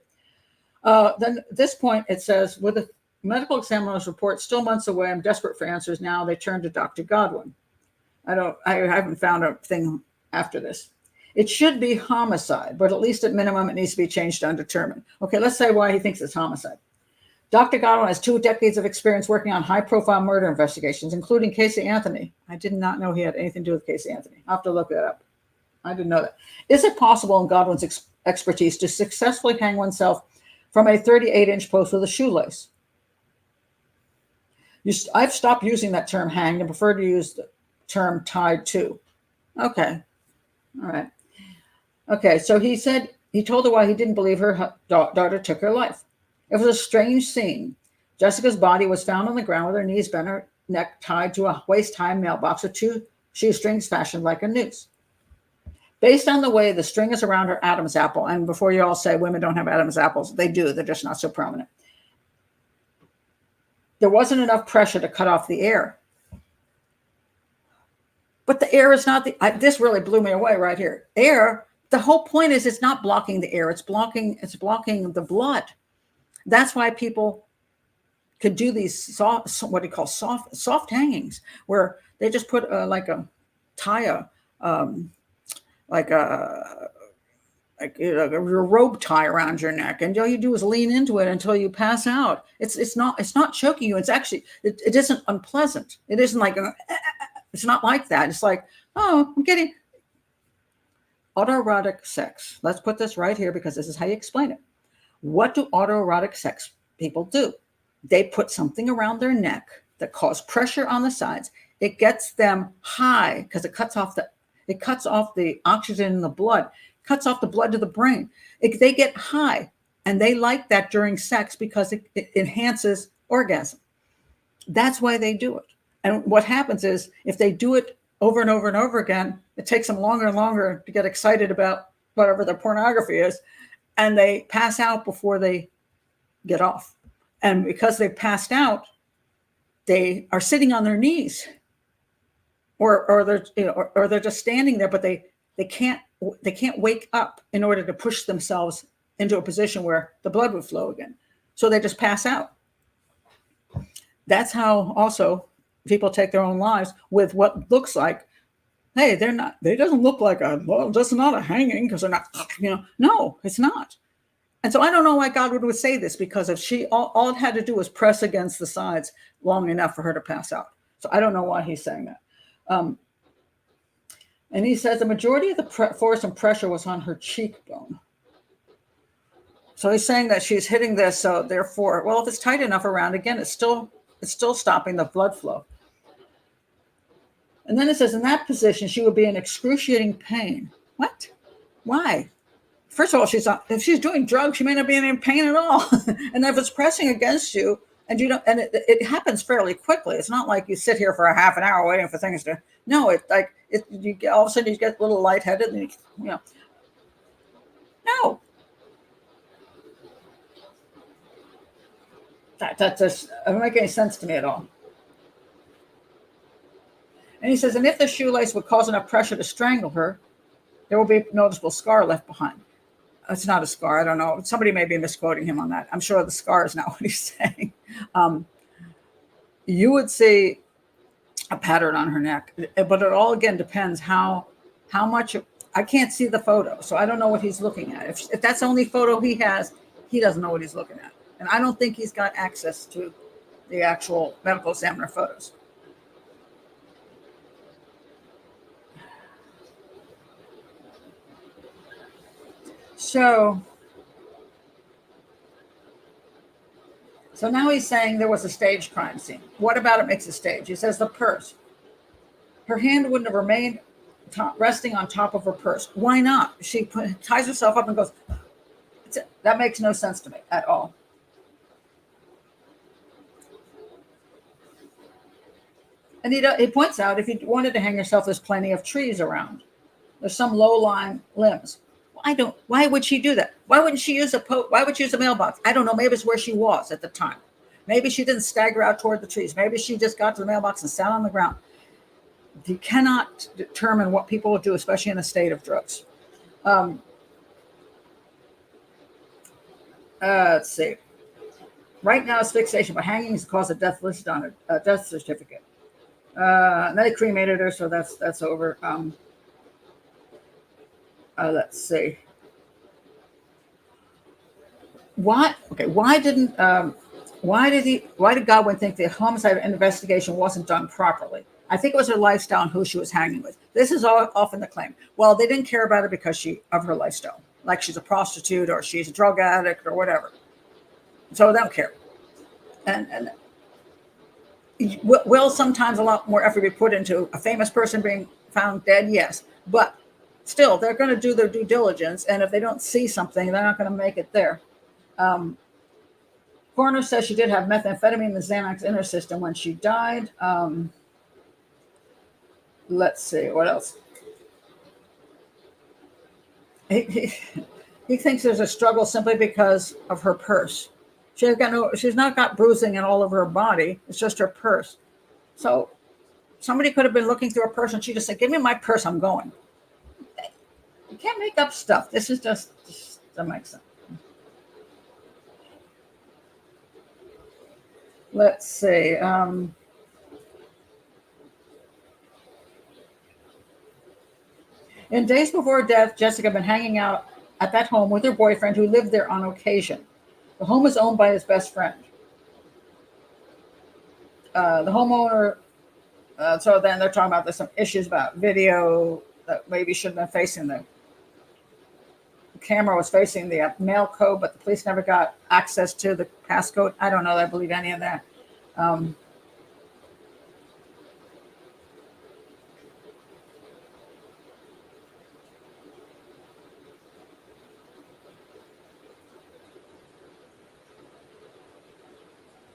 Then at this point, it says, with the medical examiner's report still months away, I'm desperate for answers now. They turn to Dr. Godwin. I haven't found a thing after this. It should be homicide, but at least at minimum, it needs to be changed to undetermined. Okay, let's say why he thinks it's homicide. Dr. Godwin has 2 decades of experience working on high-profile murder investigations, including Casey Anthony. I did not know he had anything to do with Casey Anthony. I'll have to look that up. I didn't know that. Is it possible in Godwin's expertise to successfully hang oneself from a 38-inch post with a shoelace? I've stopped using that term hanged and prefer to use the term tied to. Okay. All right. Okay, so he told her why he didn't believe her daughter took her life. It was a strange scene. Jessica's body was found on the ground with her knees bent, her neck tied to a waist-high mailbox with 2 shoestrings fashioned like a noose. Based on the way the string is around her Adam's apple, and before you all say women don't have Adam's apples, they do, they're just not so prominent. There wasn't enough pressure to cut off the air. But the air is not this really blew me away right here. Air, the whole point is it's not blocking the air. It's blocking the blood. That's why people could do these soft hangings, where they just put a rope tie around your neck, and all you do is lean into it until you pass out. It's not choking you. It's actually it isn't unpleasant. It isn't like it's not like that. It's like, oh, I'm getting autoerotic sex. Let's put this right here because this is how you explain it. What do autoerotic sex people do? They put something around their neck that causes pressure on the sides. It gets them high because it cuts off the oxygen in the blood, cuts off the blood to the brain. They get high, and they like that during sex because it enhances orgasm. That's why they do it. And what happens is if they do it over and over and over again, it takes them longer and longer to get excited about whatever their pornography is, and they pass out before they get off. And because they've passed out, they are sitting on their knees, or they're just standing there, but they can't wake up in order to push themselves into a position where the blood would flow again. So they just pass out. That's how also people take their own lives with what looks like, hey, they doesn't look like that's not a hanging because they're not, no, it's not. And so I don't know why Godwin would say this, because if all it had to do was press against the sides long enough for her to pass out. So I don't know why he's saying that. And he says the majority of the force and pressure was on her cheekbone. So he's saying that she's hitting this, so therefore, well, if it's tight enough around, again, it's still stopping the blood flow. And then it says in that position, she would be in excruciating pain. What? Why? First of all, if she's doing drugs, she may not be in any pain at all. And if it's pressing against you, and you don't, and it happens fairly quickly. It's not like you sit here for a half an hour waiting for things to. No, it's like you get, all of a sudden you get a little lightheaded, and no. That just doesn't make any sense to me at all. And he says, and if the shoelace would cause enough pressure to strangle her, there will be a noticeable scar left behind. It's not a scar. I don't know. Somebody may be misquoting him on that. I'm sure the scar is not what he's saying. You would see a pattern on her neck, but it all again depends how much. I can't see the photo, so I don't know what he's looking at. If that's the only photo he has, he doesn't know what he's looking at. And I don't think he's got access to the actual medical examiner photos. So now he's saying there was a staged crime scene. What about it makes a stage? He says the purse. Her hand wouldn't have remained resting on top of her purse. Why not? She ties herself up and goes, that makes no sense to me at all. And he points out, if you wanted to hang yourself, there's plenty of trees around. There's some low-lying limbs. Why would she do that? Why wouldn't she use why would she use a mailbox? I don't know. Maybe it's where she was at the time. Maybe she didn't stagger out toward the trees. Maybe she just got to the mailbox and sat on the ground. You cannot determine what people will do, especially in a state of drugs. Let's see. Right now, asphyxiation by hanging is the cause of death listed on a death certificate. And they cremated her, so that's over. Let's see. Why did Godwin think the homicide investigation wasn't done properly? I think it was her lifestyle and who she was hanging with. This is often the claim. Well, they didn't care about her because of her lifestyle, like she's a prostitute or she's a drug addict or whatever. So they don't care. And will sometimes a lot more effort be put into a famous person being found dead? Yes, but still, they're going to do their due diligence, and if they don't see something, they're not going to make it there. Coroner says she did have methamphetamine and Xanax in her system when she died. Let's see, what else? He thinks there's a struggle simply because of her purse. She's not got bruising in all over her body. It's just her purse. So somebody could have been looking through her purse, and she just said, "Give me my purse, I'm going." You can't make up stuff. This is just doesn't make sense. Let's see. In days before her death, Jessica had been hanging out at that home with her boyfriend who lived there on occasion. The home is owned by his best friend. The homeowner, so then they're talking about there's some issues about video that maybe shouldn't have been facing the camera was facing the mail code, but the police never got access to the passcode. I don't know that I believe any of that. And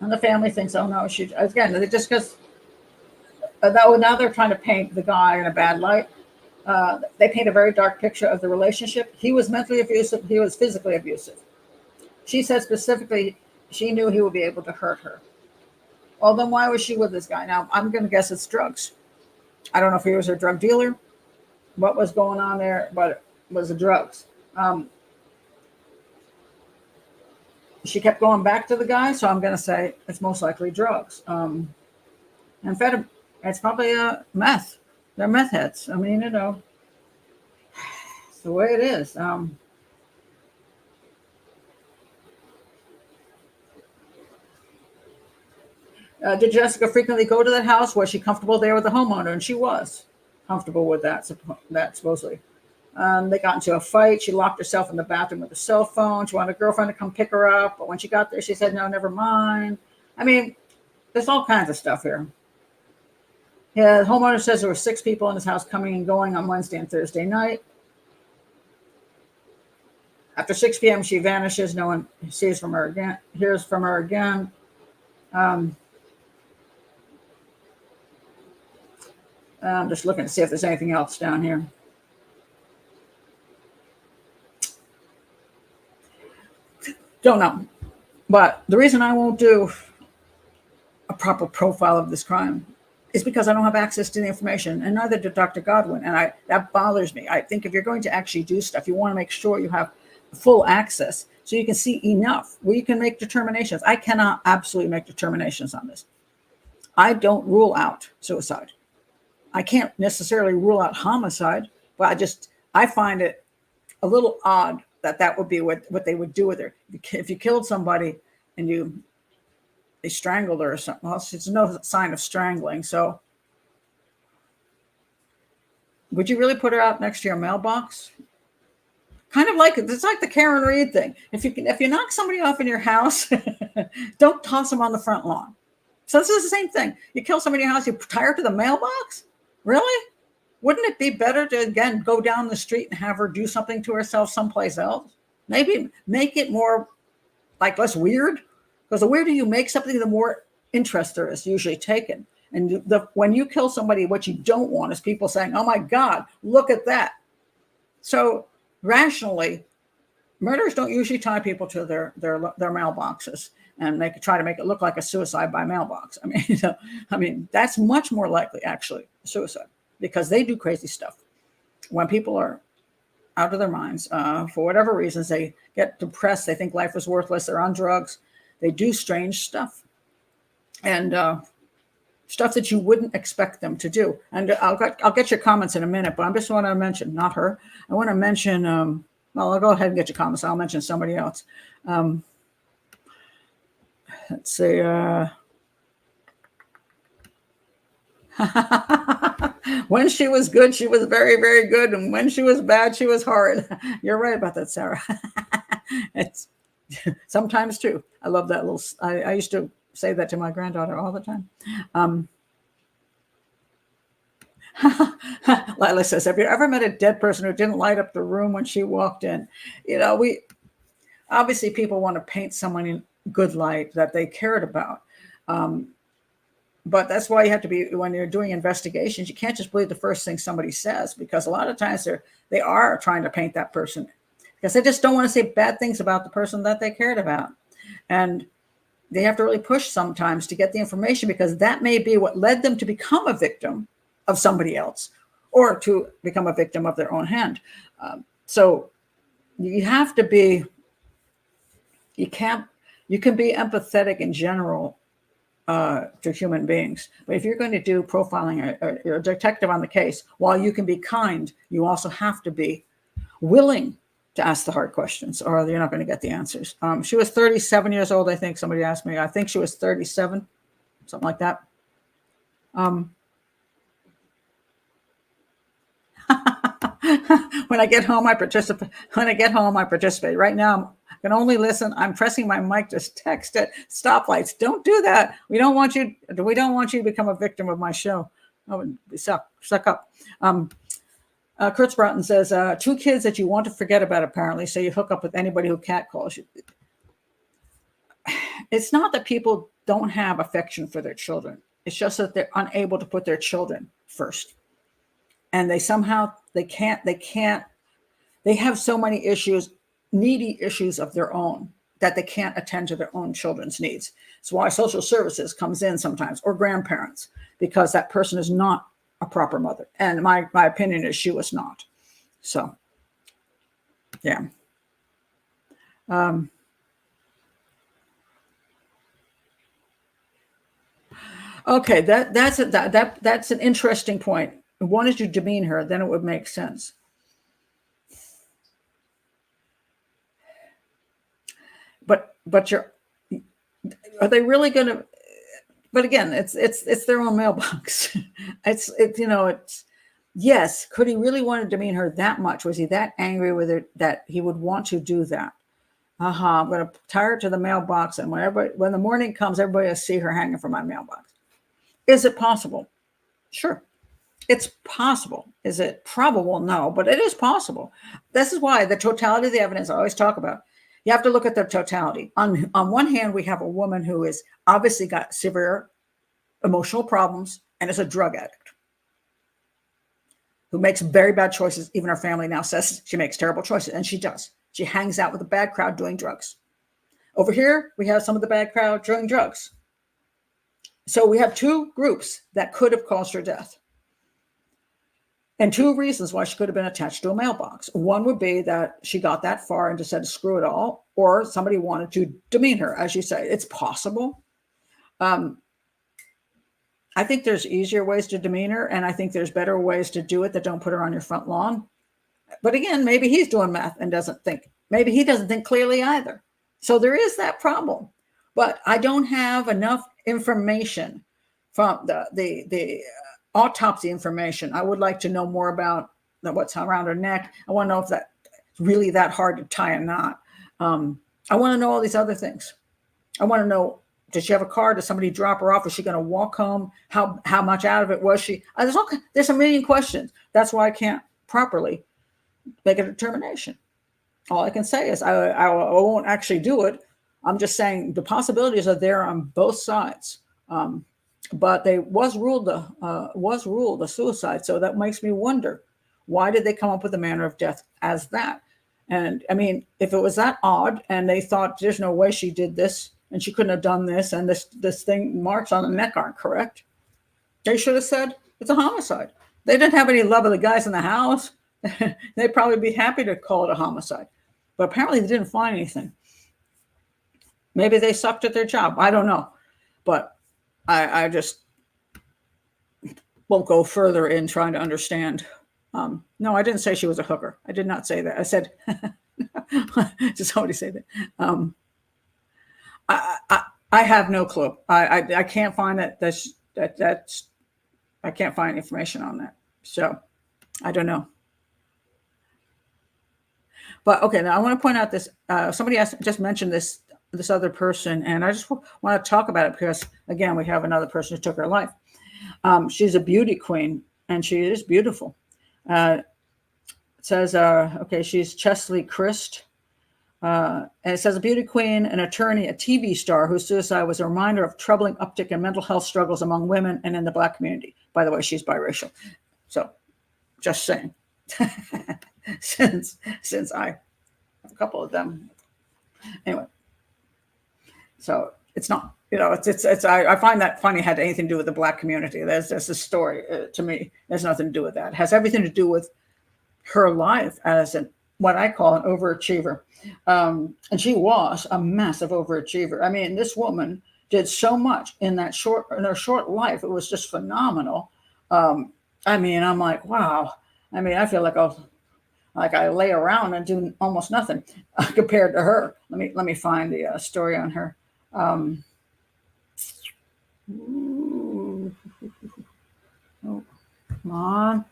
the family thinks, oh no, she again, just because now they're trying to paint the guy in a bad light. They paint a very dark picture of the relationship. He was mentally abusive. He was physically abusive. She said specifically she knew he would be able to hurt her. Well, then why was she with this guy? Now, I'm going to guess it's drugs. I don't know if he was her drug dealer, what was going on there, but it was the drugs. She kept going back to the guy, so I'm going to say it's most likely drugs. Amphetamine, it's probably meth. They're meth heads. I mean, it's the way it is. Did Jessica frequently go to that house? Was she comfortable there with the homeowner? And she was comfortable with that supposedly. They got into a fight. She locked herself in the bathroom with a cell phone. She wanted a girlfriend to come pick her up. But when she got there, she said, no, never mind. I mean, there's all kinds of stuff here. Yeah, the homeowner says there were 6 people in his house coming and going on Wednesday and Thursday night. After 6 p.m., she vanishes. No one hears from her again. I'm just looking to see if there's anything else down here. Don't know. But the reason I won't do a proper profile of this crime is because I don't have access to the information, and neither did Dr. Godwin. And that bothers me. I think if you're going to actually do stuff, you want to make sure you have full access so you can see enough where you can make determinations. I cannot absolutely make determinations on this. I don't rule out suicide. I can't necessarily rule out homicide, but I find it a little odd that would be what they would do with her. If you killed somebody and they strangled her or something, well, it's no sign of strangling. So would you really put her out next to your mailbox? Kind of like it's like the Karen Reed thing. If you knock somebody off in your house, don't toss them on the front lawn. So this is the same thing. You kill somebody in your house, you tie her to the mailbox? Really? Wouldn't it be better to, again, go down the street and have her do something to herself someplace else? Maybe make it more, like, less weird. Because the weirder you make something, the more interest there is usually taken. And when you kill somebody, what you don't want is people saying, oh, my God, look at that. So rationally, murderers don't usually tie people to their mailboxes and try to make it look like a suicide by mailbox. I mean, that's much more likely, actually, suicide. Because they do crazy stuff. When people are out of their minds, for whatever reasons, they get depressed, they think life is worthless, they're on drugs, they do strange stuff. And stuff that you wouldn't expect them to do. And I'll get your comments in a minute, but I just want to mention, not her, I want to mention, I'll go ahead and get your comments. I'll mention somebody else. Let's see. When she was good, she was very, very good. And when she was bad, she was horrid. You're right about that, Sarah. It's sometimes true. I love that little, I used to say that to my granddaughter all the time. Lila says, have you ever met a dead person who didn't light up the room when she walked in? Obviously people want to paint someone in good light that they cared about. But that's why you have to be, when you're doing investigations, you can't just believe the first thing somebody says, because a lot of times they are trying to paint that person because they just don't want to say bad things about the person that they cared about. And they have to really push sometimes to get the information, because that may be what led them to become a victim of somebody else or to become a victim of their own hand. So you have to be, you can be empathetic in general to human beings. But if you're going to do profiling, or you're a detective on the case, while you can be kind, you also have to be willing to ask the hard questions, or you're not going to get the answers. She was 37 years old, I think. Somebody asked me. I think she was 37, something like that. When I get home, I participate. Right now, I can only listen. I'm pressing my mic to text at stoplights. Don't do that. We don't want you to become a victim of my show. Oh, suck up. Kurt Broughton says, 2 kids that you want to forget about, apparently, so you hook up with anybody who catcalls you. It's not that people don't have affection for their children. It's just that they're unable to put their children first. And they have so many issues, needy issues of their own, that they can't attend to their own children's needs. That's why social services comes in sometimes, or grandparents, because that person is not a proper mother. And my opinion is she was not. So, yeah. Okay, that's an interesting point. One is you demean her, then it would make sense. But are they really going to? But again, it's their own mailbox. Yes. Could he really want to demean her that much? Was he that angry with her that he would want to do that? I'm going to tie her to the mailbox, and when the morning comes, everybody will see her hanging from my mailbox. Is it possible? Sure. It's possible. Is it probable? No, but it is possible. This is why the totality of the evidence I always talk about. You have to look at the totality. On one hand, we have a woman who is obviously got severe emotional problems and is a drug addict who makes very bad choices. Even her family now says she makes terrible choices, and she does. She hangs out with a bad crowd doing drugs. Over here, we have some of the bad crowd doing drugs. So we have two groups that could have caused her death. And two reasons why she could have been attached to a mailbox. One would be that she got that far and decided to screw it all, or somebody wanted to demean her, as you say. It's possible. I think there's easier ways to demean her, and I think there's better ways to do it that don't put her on your front lawn. But again, maybe he's doing math and doesn't think. Maybe he doesn't think clearly either. So there is that problem. But I don't have enough information from the autopsy information. I would like to know more about what's around her neck. I want to know if that's really that hard to tie a knot. I want to know all these other things. I want to know, did she have a car? Did somebody drop her off? Was she going to walk home? How much out of it was she? There's a million questions. That's why I can't properly make a determination. All I can say is I won't actually do it. I'm just saying the possibilities are there on both sides. But they was ruled a suicide. So that makes me wonder, why did they come up with the manner of death as that? And I mean, if it was that odd and they thought there's no way she did this and she couldn't have done this, and this thing marks on the neck aren't correct, they should have said it's a homicide. They didn't have any love of the guys in the house. They'd probably be happy to call it a homicide. But apparently they didn't find anything. Maybe they sucked at their job. I don't know. But I just won't go further in trying to understand. No, I didn't say she was a hooker. I did not say that. I said, did somebody say that? I have no clue. I can't find that's I can't find information on that. So I don't know. But okay, now I want to point out this. Somebody just mentioned this other person, and I just want to talk about it because, again, we have another person who took her life. She's a beauty queen, and she is beautiful. It says, okay, she's Cheslie Kryst. And it says a beauty queen, an attorney, a TV star whose suicide was a reminder of troubling uptick in mental health struggles among women and in the Black community. By the way, she's biracial. So just saying. since I have a couple of them. Anyway. So it's not, I find that funny. It had anything to do with the Black community. There's just a story to me. There's nothing to do with that. It has everything to do with her life as what I call an overachiever. And she was a massive overachiever. I mean, this woman did so much in her short life. It was just phenomenal. I mean, I'm like, wow. I mean, I feel like I lay around and do almost nothing compared to her. Let me find the story on her. Oh, come on.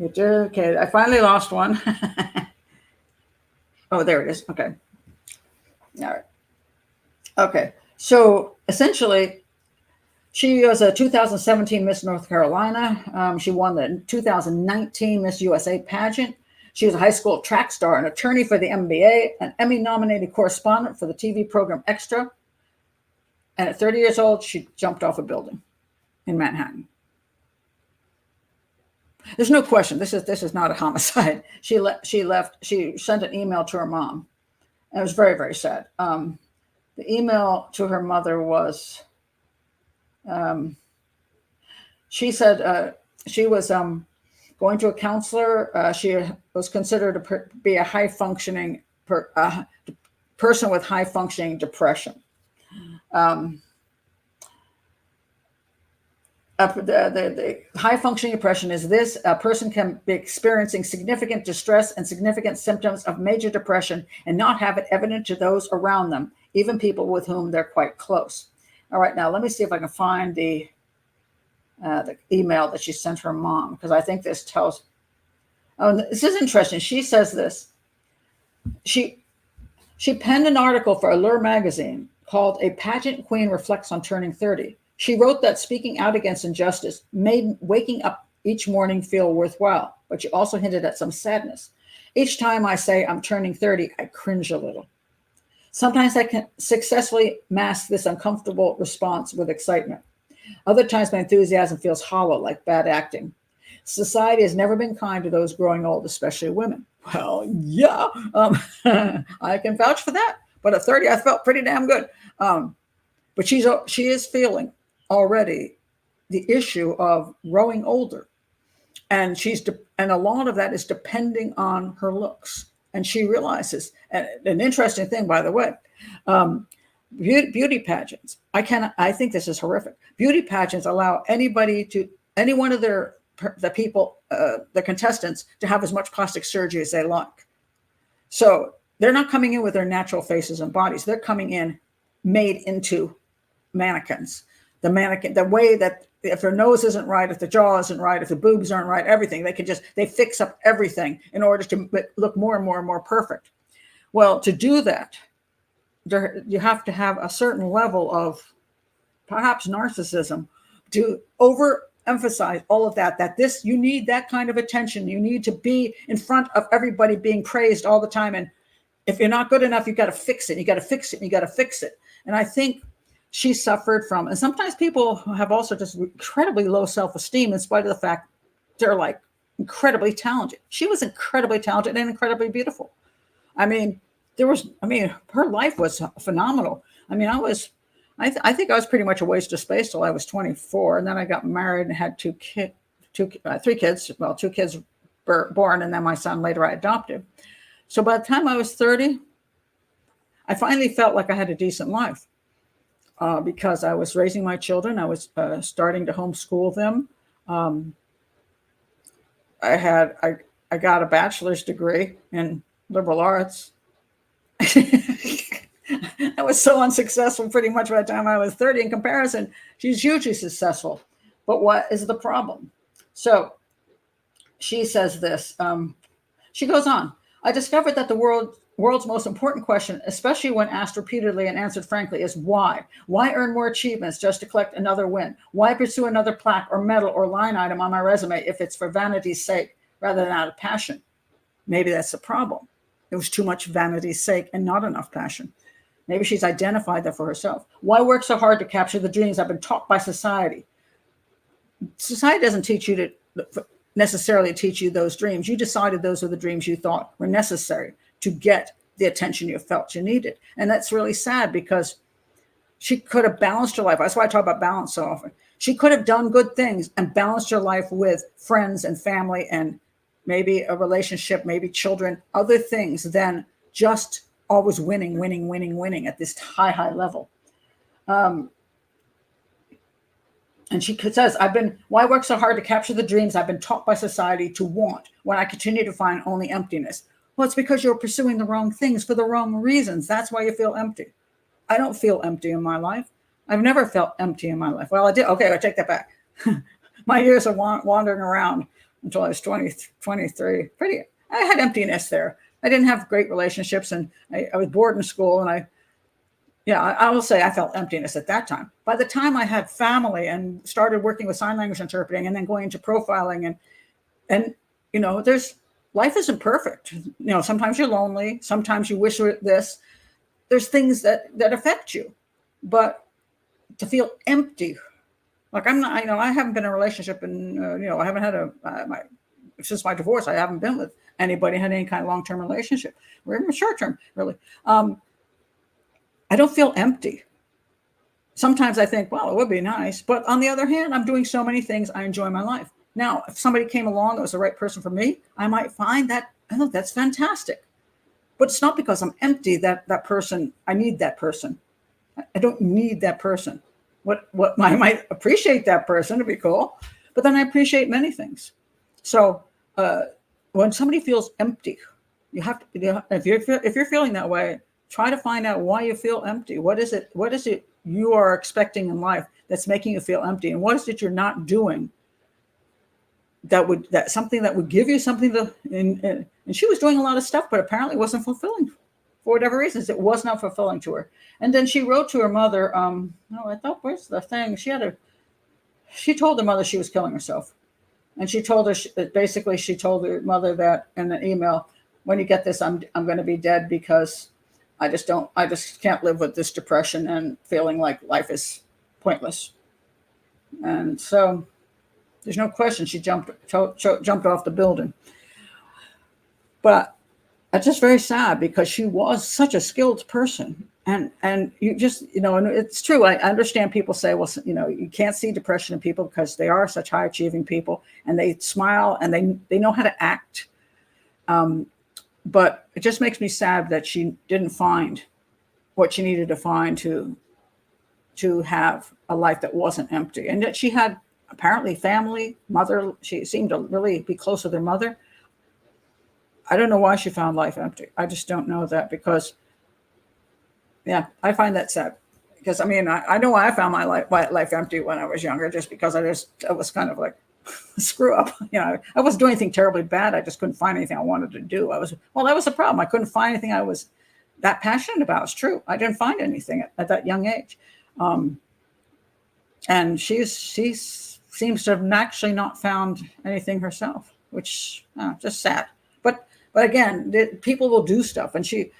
Okay, I finally lost one. Oh, there it is. Okay. All right. Okay. So essentially, she was a 2017 Miss North Carolina. She won the 2019 Miss USA pageant. She was a high school track star, an attorney for the NBA, an Emmy-nominated correspondent for the TV program Extra. And at 30 years old, she jumped off a building in Manhattan. There's no question. This is not a homicide. She sent an email to her mom. And it was very, very sad. The email to her mother was, she said she was going to a counselor. She was considered to be a high-functioning person with high-functioning depression. The high-functioning depression is this: a person can be experiencing significant distress and significant symptoms of major depression and not have it evident to those around them, even people with whom they're quite close. All right, now let me see if I can find the email that she sent her mom, because I think this tells. Oh, this is interesting. She says this. She penned an article for Allure magazine called "A Pageant Queen Reflects on Turning 30." She wrote that speaking out against injustice made waking up each morning feel worthwhile, but she also hinted at some sadness. Each time I say I'm turning 30, I cringe a little. Sometimes I can successfully mask this uncomfortable response with excitement. Other times my enthusiasm feels hollow, like bad acting. Society has never been kind to those growing old, especially women. Well, yeah, I can vouch for that. But at 30, I felt pretty damn good. But she is feeling already the issue of growing older, and and a lot of that is depending on her looks. And she realizes, and an interesting thing, by the way, beauty pageants. I think this is horrific. Beauty pageants allow any one of the contestants, to have as much plastic surgery as they like. So they're not coming in with their natural faces and bodies. They're coming in made into mannequins. The way that if their nose isn't right, if the jaw isn't right, if the boobs aren't right, everything, they fix up everything in order to look more and more and more perfect. Well, to do that, you have to have a certain level of perhaps narcissism to overemphasize all of that you need that kind of attention. You need to be in front of everybody being praised all the time. And if you're not good enough, you got to fix it. You got to fix it. You got to fix it. And I think she suffered from, and sometimes people have also just incredibly low self-esteem in spite of the fact they're like incredibly talented. She was incredibly talented and incredibly beautiful. I mean, her life was phenomenal. I mean, I think I was pretty much a waste of space till I was 24. And then I got married and had three kids. Well, 2 kids born, and then my son later I adopted. So by the time I was 30, I finally felt like I had a decent life because I was raising my children. I was starting to homeschool them. I got a bachelor's degree in liberal arts. I was so unsuccessful pretty much by the time I was 30. In comparison, she's hugely successful. But what is the problem? So she says this. She goes on. I discovered that the world's most important question, especially when asked repeatedly and answered frankly, is why? Why earn more achievements just to collect another win? Why pursue another plaque or medal or line item on my resume if it's for vanity's sake rather than out of passion? Maybe that's the problem. It was too much vanity's sake and not enough passion. Maybe she's identified that for herself. Why work so hard to capture the dreams I've been taught by society? Society doesn't necessarily teach you those dreams. You decided those were the dreams you thought were necessary to get the attention you felt you needed. And that's really sad because she could have balanced her life. That's why I talk about balance so often. She could have done good things and balanced her life with friends and family and maybe a relationship, maybe children, other things than just always winning at this high level. And she says, why work so hard to capture the dreams I've been taught by society to want when I continue to find only emptiness? Well, it's because you're pursuing the wrong things for the wrong reasons. That's why you feel empty. I don't feel empty in my life. I've never felt empty in my life. Well, I did. Okay, I take that back. My years of wandering around until I was 23. I had emptiness there. I didn't have great relationships, and I was bored in school, and I will say I felt emptiness at that time. By the time I had family and started working with sign language interpreting and then going into profiling and life isn't perfect. Sometimes you're lonely. Sometimes you wish this. There's things that affect you, but to feel empty, like I'm not, I haven't been in a relationship and, I haven't had since my divorce, I haven't been with anybody, had any kind of long-term relationship or even short-term, really. I don't feel empty. Sometimes I think, well, it would be nice. But on the other hand, I'm doing so many things. I enjoy my life. Now, if somebody came along that was the right person for me, I might find that, that's fantastic. But it's not because I'm empty that person, I need that person. I don't need that person. What I might appreciate that person, to be cool. But then I appreciate many things. So when somebody feels empty, you have to, if you're feeling that way, try to find out why you feel empty. What is it you are expecting in life that's making you feel empty? And what is it you're not doing something that would give you something to, and she was doing a lot of stuff, but apparently wasn't fulfilling for whatever reasons, it was not fulfilling to her. And then she wrote to her mother. No, I thought, where's the thing? She told her mother she was killing herself. And she told her, basically, she told her mother that in an email, when you get this, I'm going to be dead because I just can't live with this depression and feeling like life is pointless. And so there's no question she jumped off the building. But it's just very sad because she was such a skilled person. And you just, and it's true. I understand people say, well, you can't see depression in people because they are such high achieving people and they smile and they know how to act. But it just makes me sad that she didn't find what she needed to find to have a life that wasn't empty. And that she had apparently family, mother. She seemed to really be close with her mother. I don't know why she found life empty. I just don't know that because, yeah, I find that sad. Because, I know why I found my life empty when I was younger, just because I was kind of like, screw up. I wasn't doing anything terribly bad. I just couldn't find anything I wanted to do. That was the problem. I couldn't find anything I was that passionate about. It's true. I didn't find anything at that young age. And she seems to have actually not found anything herself, which just sad. But again, people will do stuff, and she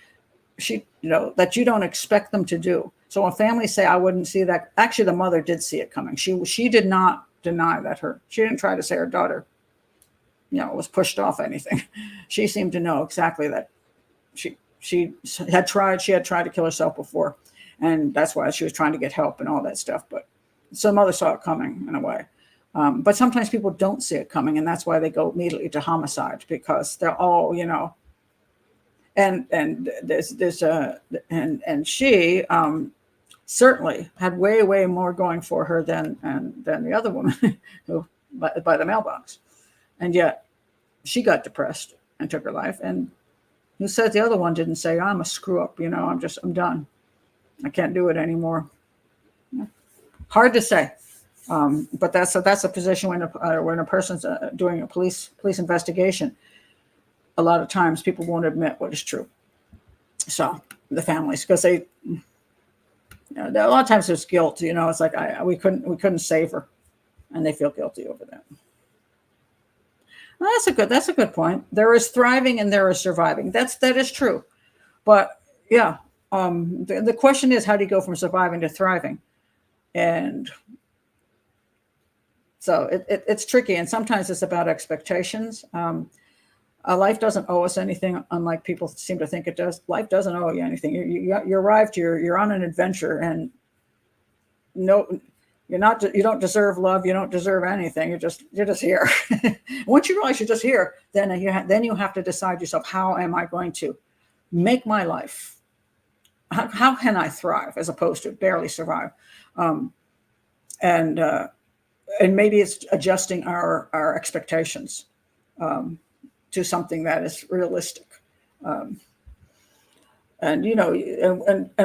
that you don't expect them to do. So when families say, I wouldn't see that, actually the mother did see it coming. She did not deny that she didn't try to say her daughter, was pushed off anything. She seemed to know exactly that she had tried to kill herself before. And that's why she was trying to get help and all that stuff. But so the mother saw it coming in a way. But sometimes people don't see it coming, and that's why they go immediately to homicide, because they're all, and she certainly had way more going for her than the other woman who by the mailbox, and yet she got depressed and took her life. And who said the other one didn't say, I'm a screw up, I'm done, I can't do it anymore. Hard to say. But that's a position when a person's doing a police investigation. A lot of times people won't admit what is true. So the families, because a lot of times there's guilt. It's like we couldn't save her, and they feel guilty over that. Well, that's a good point. There is thriving and there is surviving. That is true. But yeah, the question is, how do you go from surviving to thriving? And so it's tricky, and sometimes it's about expectations. Life doesn't owe us anything, unlike people seem to think it does. Life doesn't owe you anything. You arrived here. You're on an adventure, and no, you don't deserve love. You don't deserve anything. You're just here. Once you realize you're just here, then you have to decide yourself: how am I going to make my life? How can I thrive as opposed to barely survive? And maybe it's adjusting our expectations to something that is realistic, and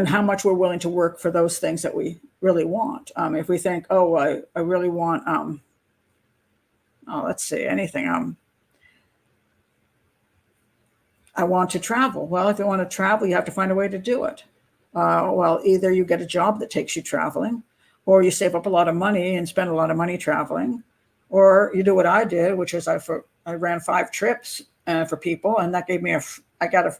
how much we're willing to work for those things that we really want. If we think, I really want, let's see, anything. I want to travel. Well, if you want to travel, you have to find a way to do it. Well, either you get a job that takes you traveling, or you save up a lot of money and spend a lot of money traveling, or you do what I did, which is I ran 5 trips for people, and that gave me I got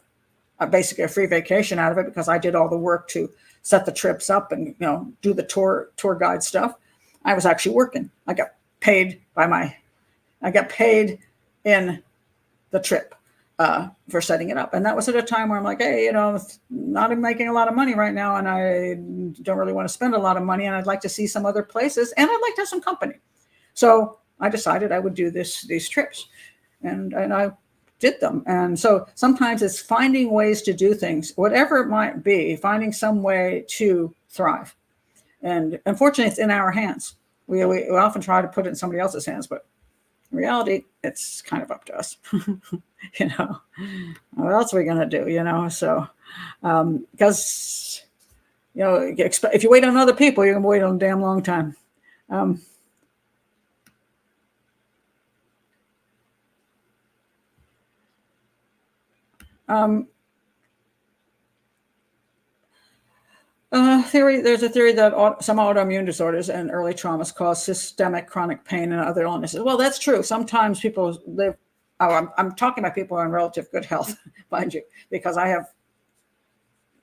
basically a free vacation out of it, because I did all the work to set the trips up and do the tour guide stuff. I was actually working. I got paid in the trip for setting it up. And that was at a time where I'm like, hey, not even making a lot of money right now, and I don't really want to spend a lot of money, and I'd like to see some other places, and I'd like to have some company. So I decided I would do these trips, and I did them. And so sometimes it's finding ways to do things, whatever it might be, finding some way to thrive. And unfortunately, it's in our hands. We often try to put it in somebody else's hands, but in reality, it's kind of up to us. What else are we going to do? So because if you wait on other people, you're going to wait on a damn long time. There's a theory that some autoimmune disorders and early traumas cause systemic chronic pain and other illnesses. Well, that's true. Sometimes people live. Oh, I'm talking about people who are in relative good health, mind you, because I have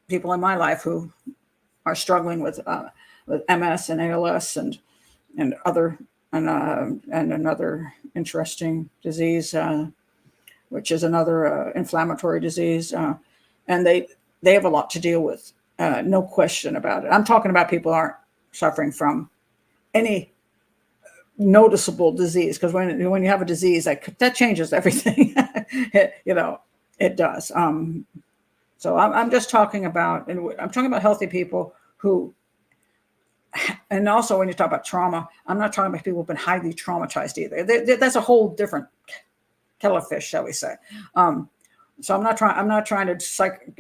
people in my life who are struggling with MS and ALS and other and another interesting disease, which is another inflammatory disease, and they have a lot to deal with. No question about it. I'm talking about people who aren't suffering from any noticeable disease, because when you have a disease that changes everything. It does. So I'm just talking about, and I'm talking about healthy people who, and also when you talk about trauma, I'm not talking about people who've been highly traumatized either. That's a whole different kettle of fish, shall we say. So I'm not trying to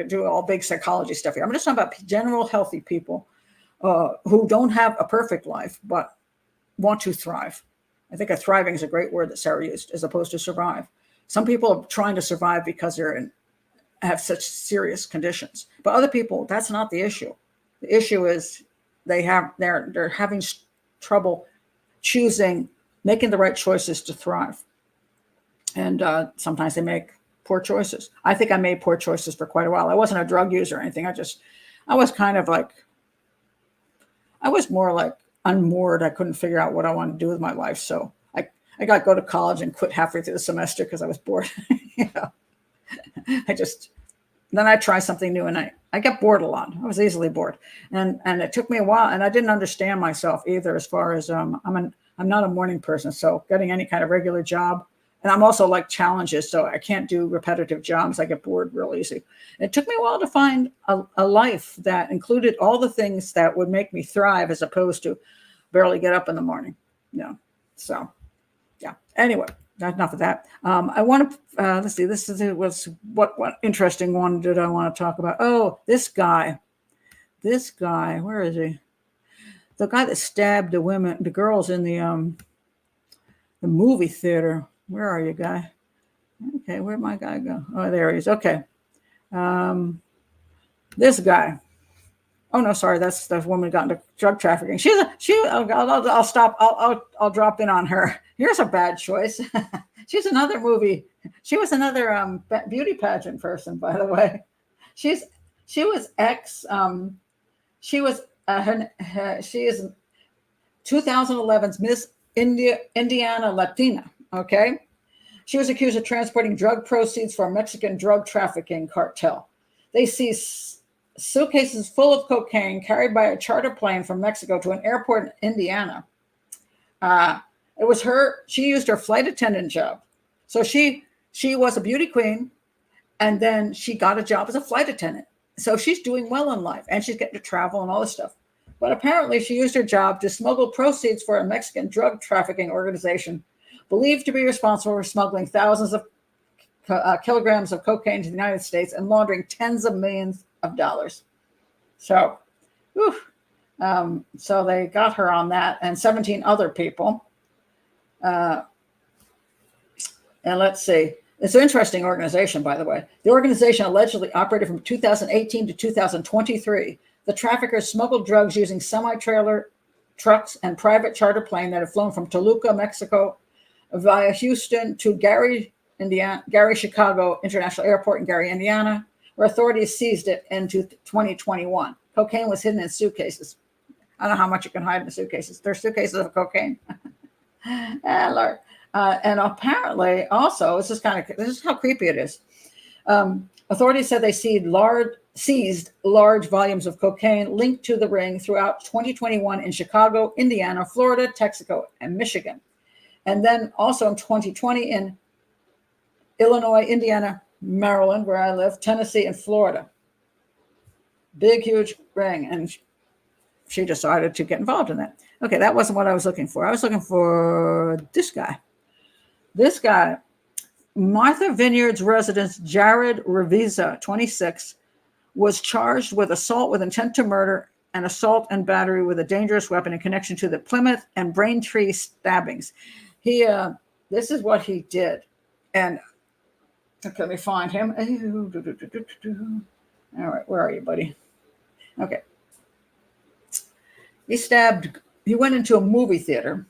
do all big psychology stuff here. I'm just talking about general healthy people who don't have a perfect life, but want to thrive. I think thriving is a great word that Sarah used, as opposed to survive. Some people are trying to survive because have such serious conditions, but other people, that's not the issue. The issue is they're having trouble making the right choices to thrive, and sometimes they make poor choices. I think I made poor choices for quite a while. I wasn't a drug user or anything. I was kind of like, I was more like unmoored. I couldn't figure out what I wanted to do with my life. So I got to go to college and quit halfway through the semester because I was bored. Then I try something new, and I get bored a lot. I was easily bored. And it took me a while, and I didn't understand myself either, as far as I'm not a morning person. So getting any kind of regular job, and I'm also like challenges. So I can't do repetitive jobs. I get bored real easy. And it took me a while to find a life that included all the things that would make me thrive, as opposed to barely get up in the morning. So yeah. Anyway, that's enough of that. I want to, let's see, what interesting one did I want to talk about? Oh, this guy, where is he? The guy that stabbed the girls in the movie theater. Where are you, guy? Okay, where'd my guy go? Oh, there he is. Okay. This guy. Oh no, sorry, that's the woman who got into drug trafficking. I'll stop. I'll drop in on her. Here's a bad choice. She's another movie. She was another beauty pageant person, by the way. She is 2011's Miss Indiana Latina. Okay, she was accused of transporting drug proceeds for a Mexican drug trafficking cartel. They seized suitcases full of cocaine carried by a charter plane from Mexico to an airport in Indiana. It was her. She used her flight attendant job. So she was a beauty queen, and then she got a job as a flight attendant. So she's doing well in life, and she's getting to travel and all this stuff. But apparently she used her job to smuggle proceeds for a Mexican drug trafficking organization believed to be responsible for smuggling thousands of kilograms of cocaine to the United States and laundering tens of millions of dollars. So, so they got her on that, and 17 other people. And let's see. It's an interesting organization, by the way. The organization allegedly operated from 2018 to 2023. The traffickers smuggled drugs using semi-trailer trucks and private charter plane that had flown from Toluca, Mexico, via Houston to Gary, Chicago International Airport in Gary, Indiana, where authorities seized it into 2021. Cocaine was hidden in suitcases. I don't know how much you can hide in the suitcases. There's suitcases of cocaine. Lord. And apparently, also, this is how creepy it is. Authorities said they seized large volumes of cocaine linked to the ring throughout 2021 in Chicago, Indiana, Florida, Texaco, and Michigan. And then also in 2020 in Illinois, Indiana, Maryland, where I live, Tennessee, and Florida. Big, huge ring. And she decided to get involved in that. Okay, that wasn't what I was looking for. I was looking for this guy. This guy, Martha Vineyards resident Jared Ravizza, 26, was charged with assault with intent to murder and assault and battery with a dangerous weapon in connection to the Plymouth and Braintree stabbings. This is what he did. And okay, let me find him. All right, where are you, buddy? Okay. He went into a movie theater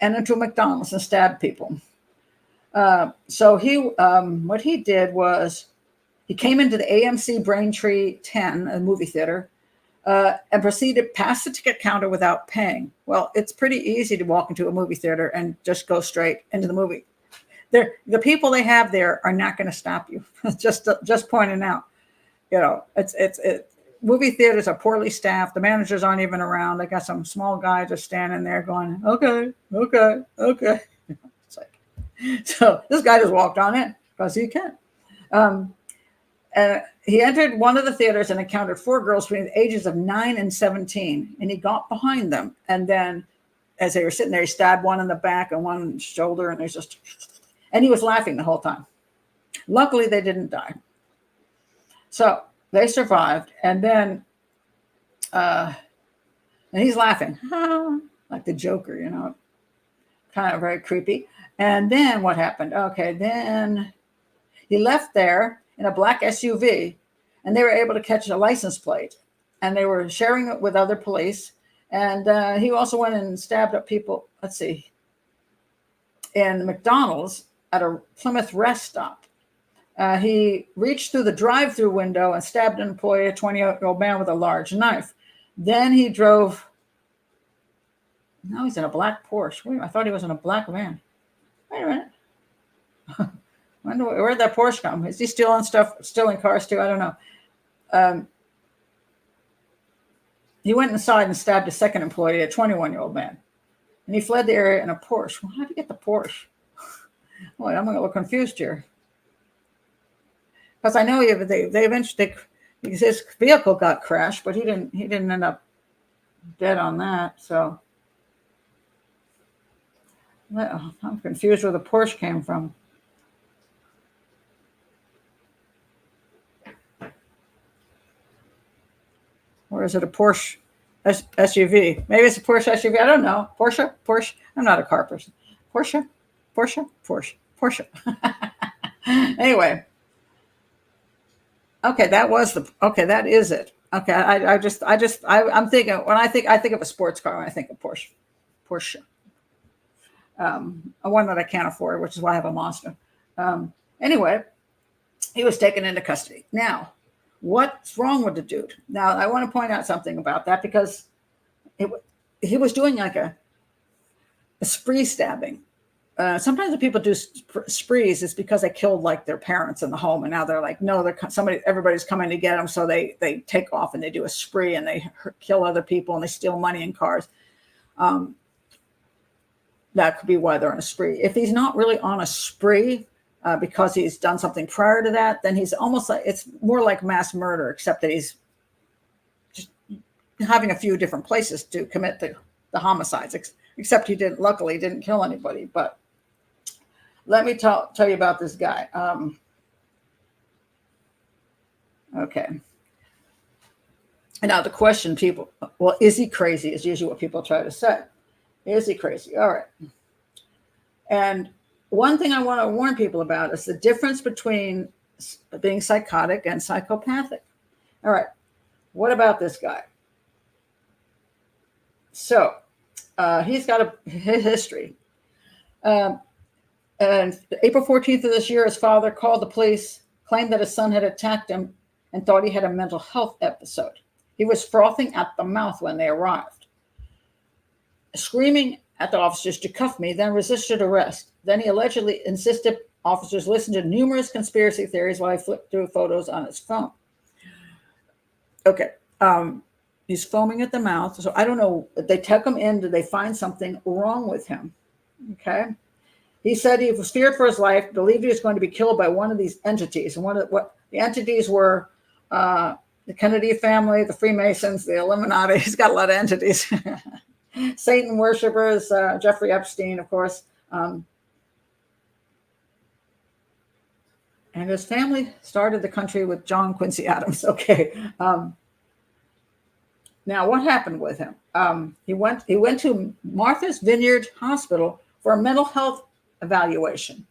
and into a McDonald's and stabbed people. So what he did was he came into the AMC Braintree 10, a movie theater, and proceeded past the ticket counter without paying. Well, it's pretty easy to walk into a movie theater and just go straight into the movie. The people they have there are not going to stop you. just pointing out, movie theaters are poorly staffed. The managers aren't even around. They got some small guy just standing there going, okay. It's like, so this guy just walked on in because he can. He entered one of the theaters and encountered 4 girls between the ages of 9 and 17. And he got behind them. And then as they were sitting there, he stabbed one in the back and one shoulder. And he was laughing the whole time. Luckily, they didn't die. So they survived. And then and he's laughing like the Joker, kind of very creepy. And then what happened? Okay, then he left there in a black SUV, and they were able to catch a license plate, and they were sharing it with other police. And he also went and stabbed up people, in McDonald's at a Plymouth rest stop. He reached through the drive-through window and stabbed an employee, a 20-year-old man, with a large knife. Then he drove. Now he's in a black Porsche. Wait, I thought he was in a black van. Wait a minute. Where'd that Porsche come? Is he stealing cars too? I don't know. He went inside and stabbed a second employee, a 21-year-old man. And he fled the area in a Porsche. Well, how did he get the Porsche? Boy, I'm a little confused here. Because I know they eventually, his vehicle got crashed, but he didn't end up dead on that. So I'm confused where the Porsche came from. Or is it a Porsche SUV? Maybe it's a Porsche SUV. I don't know. Porsche. I'm not a car person. Porsche. Anyway. Okay, that is it. Okay, I'm thinking, I think of a sports car when I think of Porsche. One that I can't afford, which is why I have a Mazda. Anyway, he was taken into custody. Now, what's wrong with the dude? Now, I want to point out something about that because he was doing like a spree stabbing. Sometimes when people do sprees, it's because they killed like their parents in the home, and now they're like, no, everybody's coming to get them, so they take off and they do a spree and they kill other people and they steal money and cars. That could be why they're on a spree. If he's not really on a spree because he's done something prior to that, then he's almost like, it's more like mass murder, except that he's just having a few different places to commit the homicides. Except he luckily didn't kill anybody. But let me tell you about this guy. Okay. And now the question, people, well, is he crazy? Is usually what people try to say. Is he crazy? All right. And one thing I want to warn people about is the difference between being psychotic and psychopathic. All right. What about this guy? So he's got a history. And April 14th of this year, his father called the police, claimed that his son had attacked him, and thought he had a mental health episode. He was frothing at the mouth when they arrived, screaming at the officers to cuff me, then resisted arrest. Then he allegedly insisted officers listen to numerous conspiracy theories while he flipped through photos on his phone. Okay. He's foaming at the mouth. So I don't know. They took him in. Did they find something wrong with him? Okay. He said he was feared for his life, believed he was going to be killed by one of these entities. And what the entities were, the Kennedy family, the Freemasons, the Illuminati. He's got a lot of entities. Satan worshipers, Jeffrey Epstein, of course. And his family started the country with John Quincy Adams. Okay. Now, what happened with him? He went to Martha's Vineyard Hospital for a mental health evaluation,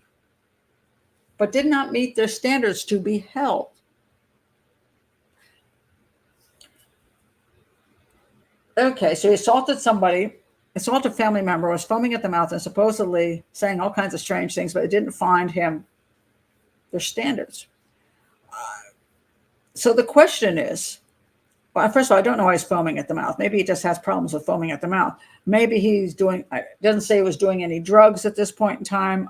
but did not meet their standards to be held. Okay, so he assaulted somebody, assaulted a family member, was foaming at the mouth and supposedly saying all kinds of strange things, but it didn't find him their standards. So the question is, well, first of all, I don't know why he's foaming at the mouth. Maybe he just has problems with foaming at the mouth. Maybe he's doing, it doesn't say he was doing any drugs at this point in time.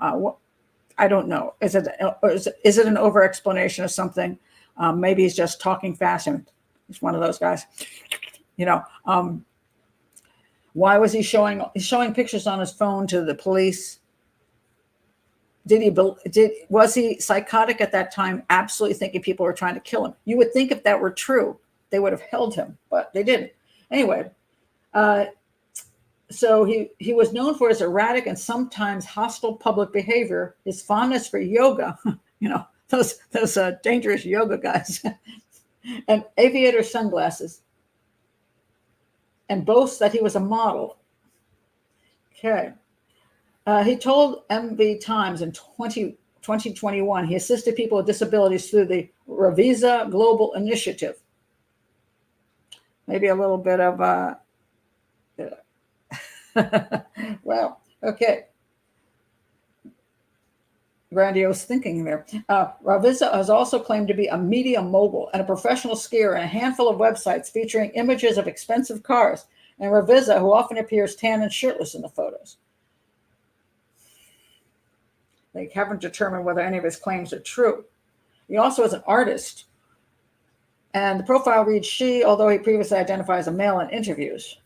I don't know. Is it an over explanation of something? Maybe he's just talking fast and he's one of those guys. You know, why was he's showing pictures on his phone to the police? Was he psychotic at that time, absolutely thinking people were trying to kill him? You would think if that were true, they would have held him, but they didn't. Anyway, so he was known for his erratic and sometimes hostile public behavior, his fondness for yoga, those dangerous yoga guys, and aviator sunglasses, and boasts that he was a model. Okay. He told MV Times in 2021 he assisted people with disabilities through the Ravizza Global Initiative. Maybe a little bit of well, okay. Grandiose thinking there. Ravizza has also claimed to be a media mogul and a professional skier and a handful of websites featuring images of expensive cars. And Ravizza, who often appears tan and shirtless in the photos. They haven't determined whether any of his claims are true. He also is an artist. And the profile reads she, although he previously identified as a male in interviews.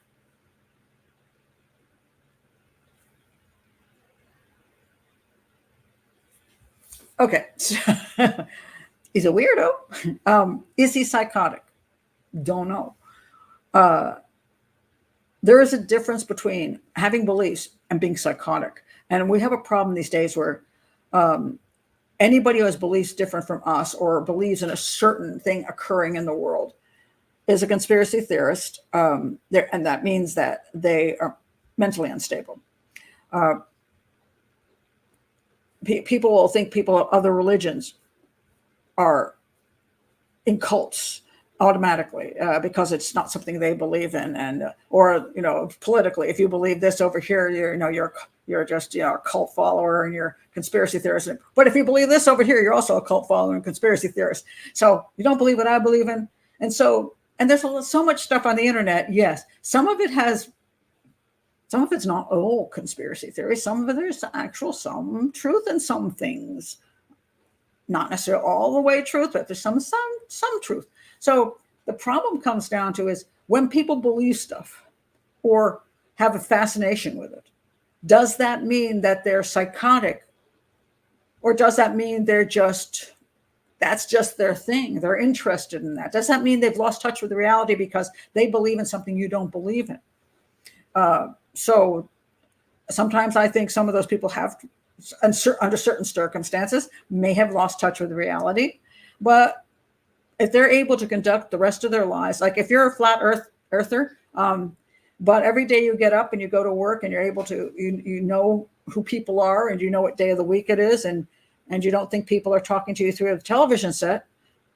Okay, so he's a weirdo. Is he psychotic? Don't know. There is a difference between having beliefs and being psychotic. And we have a problem these days where anybody who has beliefs different from us or believes in a certain thing occurring in the world is a conspiracy theorist. And that means that they are mentally unstable. People will think people of other religions are in cults automatically because it's not something they believe in, and or politically, if you believe this over here, you're just a cult follower and you're a conspiracy theorist. But if you believe this over here, you're also a cult follower and conspiracy theorist. So you don't believe what I believe in, and there's so much stuff on the internet. Yes, some of it's not all conspiracy theory. Some of it there's some truth in some things. Not necessarily all the way truth, but there's some truth. So the problem comes down to is when people believe stuff or have a fascination with it, does that mean that they're psychotic? Or does that mean that's just their thing? They're interested in that. Does that mean they've lost touch with the reality because they believe in something you don't believe in? So sometimes I think some of those people have, under certain circumstances, may have lost touch with reality. But if they're able to conduct the rest of their lives, like if you're a flat earther, but every day you get up and you go to work and you're able to, you know who people are and you know what day of the week it is, and you don't think people are talking to you through a television set,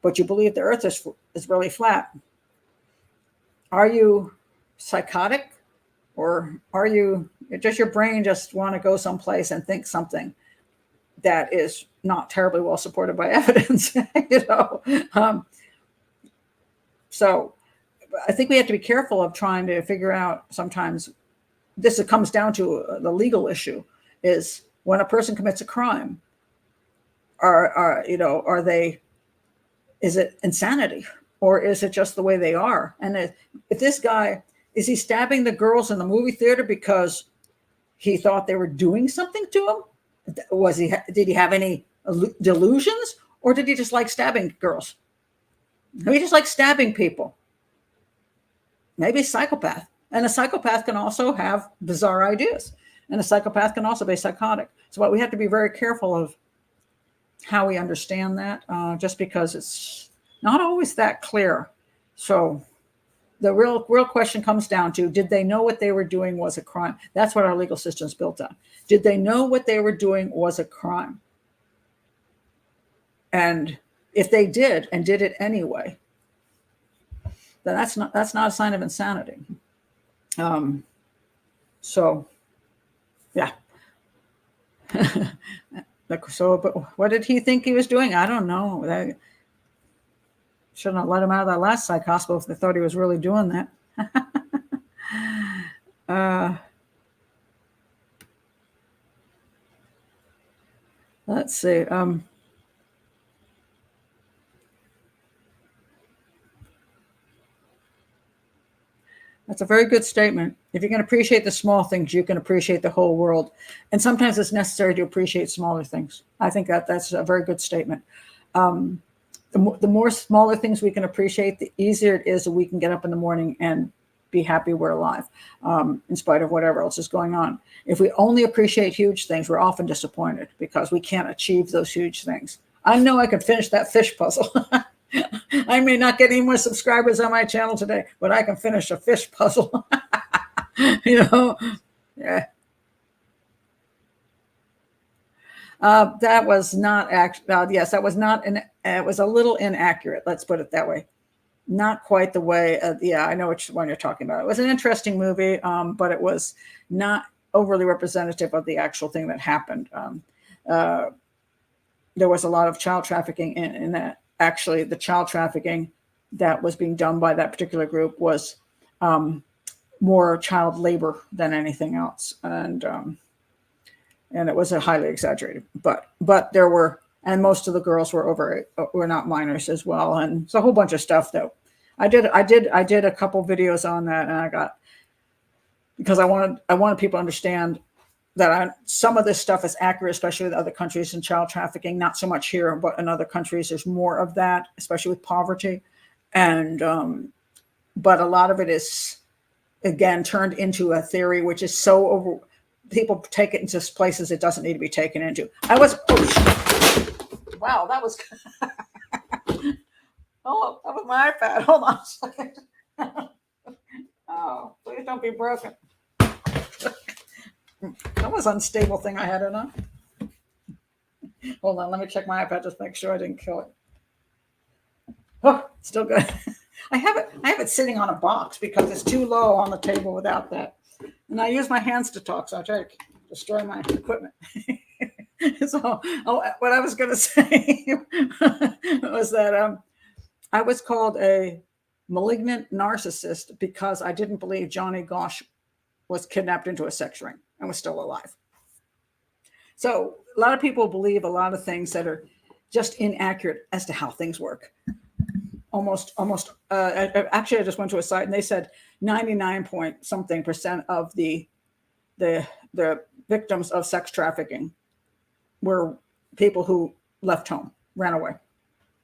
but you believe the earth is really flat. Are you psychotic? Or does your brain just want to go someplace and think something that is not terribly well supported by evidence? So I think we have to be careful of trying to figure out sometimes this comes down to the legal issue is when a person commits a crime, is it insanity or is it just the way they are? And if this guy, is he stabbing the girls in the movie theater because he thought they were doing something to him? Did he have any delusions, or did he just like stabbing girls? Maybe he just likes stabbing people. Maybe a psychopath. And a psychopath can also have bizarre ideas. And a psychopath can also be psychotic. So we have to be very careful of how we understand that, just because it's not always that clear. So the real question comes down to, did they know what they were doing was a crime? That's what our legal system is built on. Did they know what they were doing was a crime? And if they did it anyway, then that's not a sign of insanity. So, yeah. So, but what did he think he was doing? I don't know. That shouldn't have let him out of that last psych hospital if they thought he was really doing that. Let's see. That's a very good statement. If you can appreciate the small things, you can appreciate the whole world. And sometimes it's necessary to appreciate smaller things. I think that's a very good statement. The more smaller things we can appreciate, the easier it is that we can get up in the morning and be happy we're alive, in spite of whatever else is going on. If we only appreciate huge things, we're often disappointed because we can't achieve those huge things. I know I could finish that fish puzzle. I may not get any more subscribers on my channel today, but I can finish a fish puzzle. Yeah. That was not yes, that was not it was a little inaccurate. Let's put it that way. Not quite the way. Yeah, I know which one you're talking about. It was an interesting movie, but it was not overly representative of the actual thing that happened. There was a lot of child trafficking in that. Actually, the child trafficking that was being done by that particular group was more child labor than anything else, and it was a highly exaggerated. But there were, and most of the girls were not minors as well, and it's a whole bunch of stuff though. I did a couple videos on that, and because I wanted people to understand that some of this stuff is accurate, especially with other countries in child trafficking. Not so much here, but in other countries, there's more of that, especially with poverty. And but a lot of it is, again, turned into a theory, which is people take it into places it doesn't need to be taken into. Wow, that was oh, that was my iPad. Hold on a second. Oh, please don't be broken. That was an unstable thing I had it on. Hold on, let me check my iPad just to make sure I didn't kill it. Oh, still good. I have it sitting on a box because it's too low on the table without that. And I use my hands to talk, so I try to destroy my equipment. So, what I was going to say was that I was called a malignant narcissist because I didn't believe Johnny Gosch was kidnapped into a sex ring and was still alive. So a lot of people believe a lot of things that are just inaccurate as to how things work. Almost. Actually, I just went to a site and they said 99% of the victims of sex trafficking were people who left home, ran away.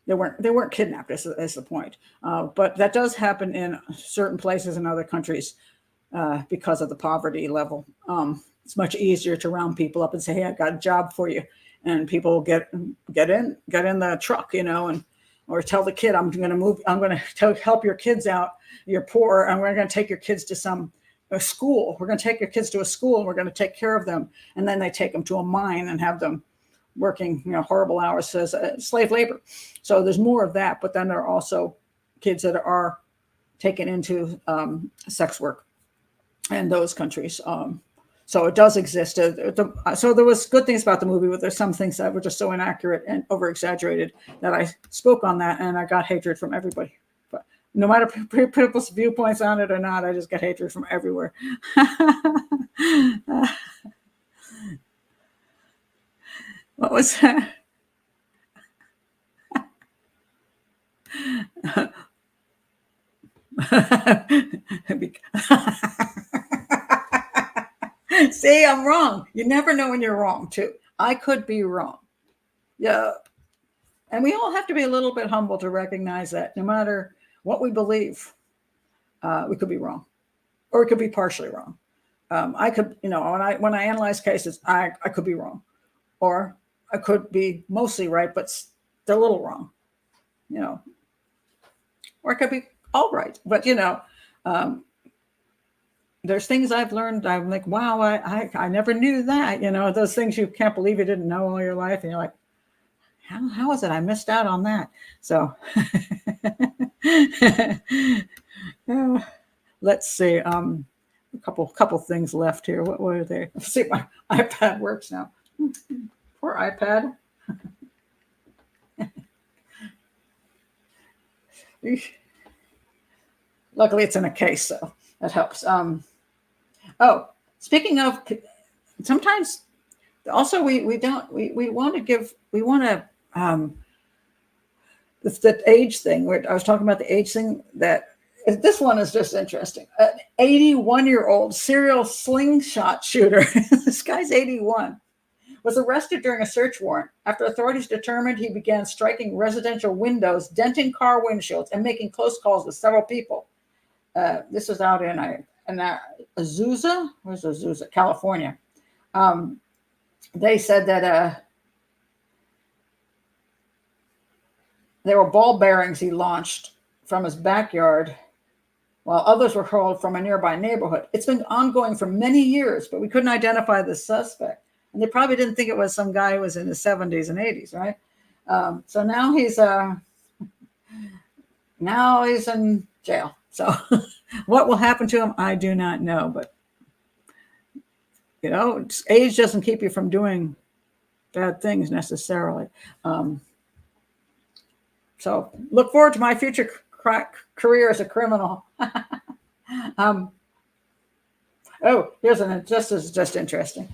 They weren't kidnapped. Is the point. But that does happen in certain places in other countries. Because of the poverty level, it's much easier to round people up and say, "Hey, I got a job for you," and people get in the truck, or tell the kid, "I'm going to help your kids out. You're poor, and we're going to take your kids to a school. We're going to take your kids to a school, and we're going to take care of them." And then they take them to a mine and have them working, horrible hours as slave labor. So there's more of that, but then there are also kids that are taken into sex work. In those countries. So it does exist. So there was good things about the movie, but there's some things that were just so inaccurate and over-exaggerated that I spoke on that, and I got hatred from everybody. But no matter people's viewpoints on it or not, I just get hatred from everywhere. What was that? See, I'm wrong. You never know when you're wrong, too. I could be wrong. Yeah. And we all have to be a little bit humble to recognize that no matter what we believe, we could be wrong, or it could be partially wrong. I could, when I analyze cases, I could be wrong, or I could be mostly right, but still a little wrong, or it could be all right. But, there's things I've learned. I'm like, wow, I never knew that. Those things you can't believe you didn't know all your life. And you're like, how is it I missed out on that? So let's see. couple things left here. What are they? Let's see if my iPad works now. Poor iPad. Luckily, it's in a case, so that helps. Oh, speaking of, sometimes also we want to the age thing. I was talking about the age thing. That this one is just interesting. An 81-year-old serial slingshot shooter. This guy's 81. Was arrested during a search warrant after authorities determined he began striking residential windows, denting car windshields, and making close calls with several people. This was out in Azusa, where's Azusa, California. They said that there were ball bearings he launched from his backyard, while others were hurled from a nearby neighborhood. It's been ongoing for many years, but we couldn't identify the suspect. And they probably didn't think it was some guy who was in his 70s and 80s, right? So now he's in jail. So what will happen to him, I do not know. But, age doesn't keep you from doing bad things necessarily. So look forward to my future career as a criminal. Here's just interesting.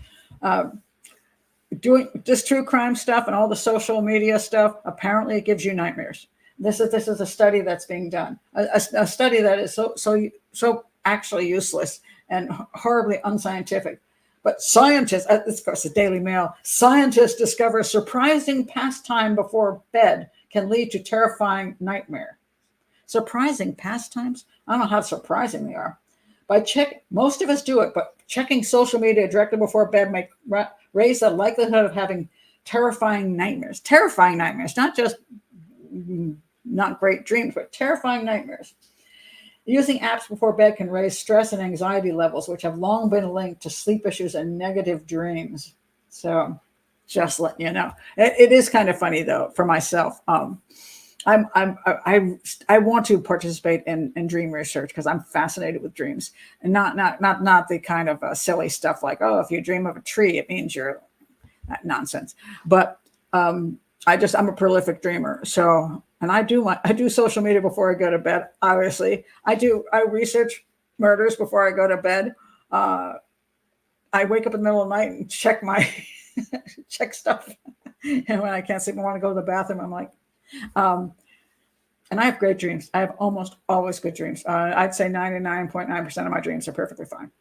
Doing this true crime stuff and all the social media stuff, apparently it gives you nightmares. This is a study that's being done, a study that is so actually useless and horribly unscientific. But scientists, this of course the Daily Mail, scientists discover a surprising pastime before bed can lead to terrifying nightmare. Surprising pastimes? I don't know how surprising they are. Most of us do it, but checking social media directly before bed may raise the likelihood of having terrifying nightmares. Terrifying nightmares, not just not great dreams, but terrifying nightmares. Using apps before bed can raise stress and anxiety levels, which have long been linked to sleep issues and negative dreams. So just letting you know. It is kind of funny, though, for myself. I want to participate in dream research because I'm fascinated with dreams, and not the kind of silly stuff like, oh, if you dream of a tree, it means you're that nonsense. But I'm a prolific dreamer. So, and I do social media before I go to bed. Obviously, I research murders before I go to bed. I wake up in the middle of the night and check check stuff, and when I can't sleep, I want to go to the bathroom. I'm like. And I have great dreams. I have almost always good dreams. I'd say 99.9% of my dreams are perfectly fine.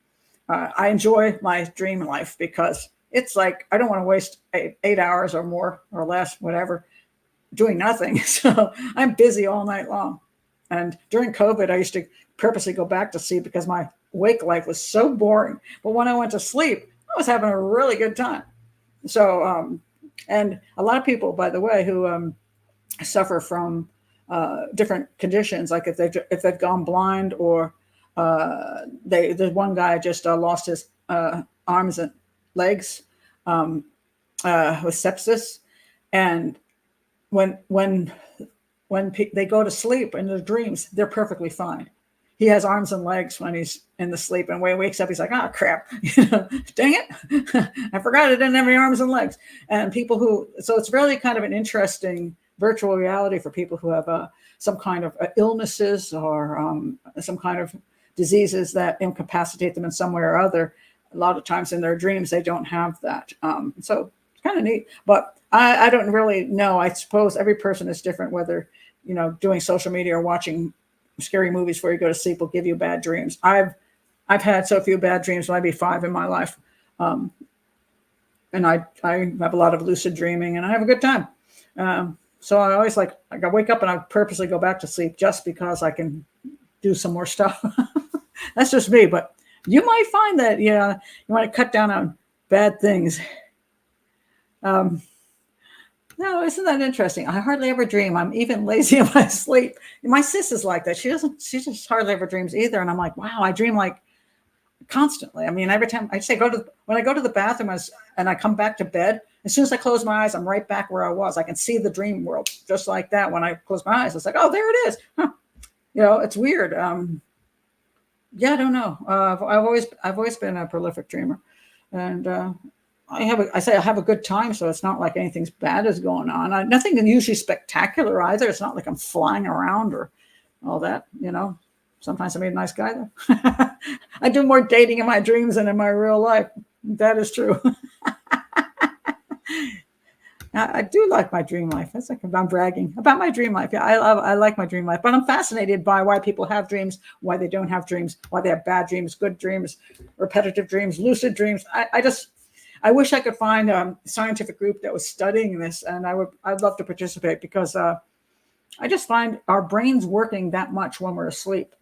I enjoy my dream life because it's like, I don't want to waste 8 hours or more or less, whatever, doing nothing. So I'm busy all night long. And during COVID, I used to purposely go back to sleep because my wake life was so boring. But when I went to sleep, I was having a really good time. So, and a lot of people, by the way, who suffer from different conditions, like if they've gone blind, or there's one guy just lost his arms and legs with sepsis, and when they go to sleep in their dreams, they're perfectly fine. He has arms and legs when he's in the sleep, and when he wakes up, he's like, oh, crap, dang it. I forgot I didn't have any arms and legs. And so it's really kind of an interesting virtual reality for people who have some kind of illnesses or some kind of diseases that incapacitate them in some way or other. A lot of times in their dreams, they don't have that. So it's kind of neat, but I don't really know. I suppose every person is different, whether, doing social media or watching scary movies before you go to sleep will give you bad dreams. I've had so few bad dreams, maybe 5 in my life. And I have a lot of lucid dreaming, and I have a good time. So I always I wake up and I purposely go back to sleep just because I can do some more stuff. That's just me, but you might find that, you want to cut down on bad things. No, isn't that interesting? I hardly ever dream. I'm even lazy in my sleep. My sister's like that. She just hardly ever dreams either. And I'm like, wow, I dream constantly. I mean, every time when I go to the bathroom and I come back to bed, as soon as I close my eyes, I'm right back where I was. I can see the dream world just like that. When I close my eyes, it's like, oh, there it is. Huh. It's weird. Yeah, I don't know. I've always been a prolific dreamer, and I say I have a good time, so it's not like anything bad is going on. Nothing usually spectacular either. It's not like I'm flying around or all that, Sometimes I'm a nice guy though. I do more dating in my dreams than in my real life. That is true. I do like my dream life. That's like I'm bragging about my dream life. Yeah, I like my dream life, but I'm fascinated by why people have dreams, why they don't have dreams, why they have bad dreams, good dreams, repetitive dreams, lucid dreams. I wish I could find a scientific group that was studying this, and I'd love to participate because I just find our brains working that much when we're asleep.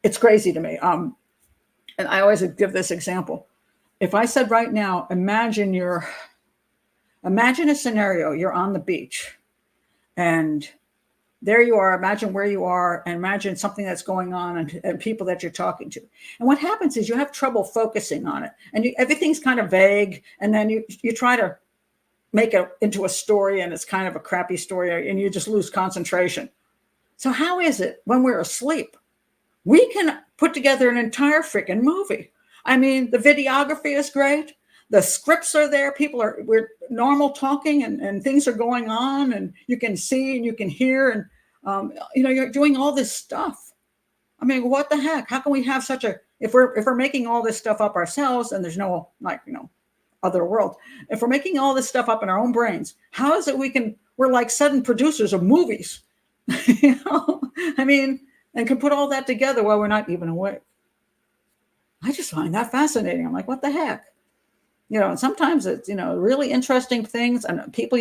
It's crazy to me. And I always give this example. If I said right now, imagine a scenario, you're on the beach and there you are, imagine where you are and imagine something that's going on and people that you're talking to. And what happens is you have trouble focusing on it and everything's kind of vague. And then you try to make it into a story and it's kind of a crappy story and you just lose concentration. So how is it when we're asleep? We can put together an entire freaking movie. I mean, the videography is great. The scripts are there. We're normal talking and things are going on and you can see and you can hear and, you're doing all this stuff. I mean, what the heck? How can we have if we're making all this stuff up ourselves and there's no other world, if we're making all this stuff up in our own brains, how is it we're like sudden producers of movies, I mean, and can put all that together while we're not even awake. I just find that fascinating. I'm like, what the heck? And sometimes it's, really interesting things and people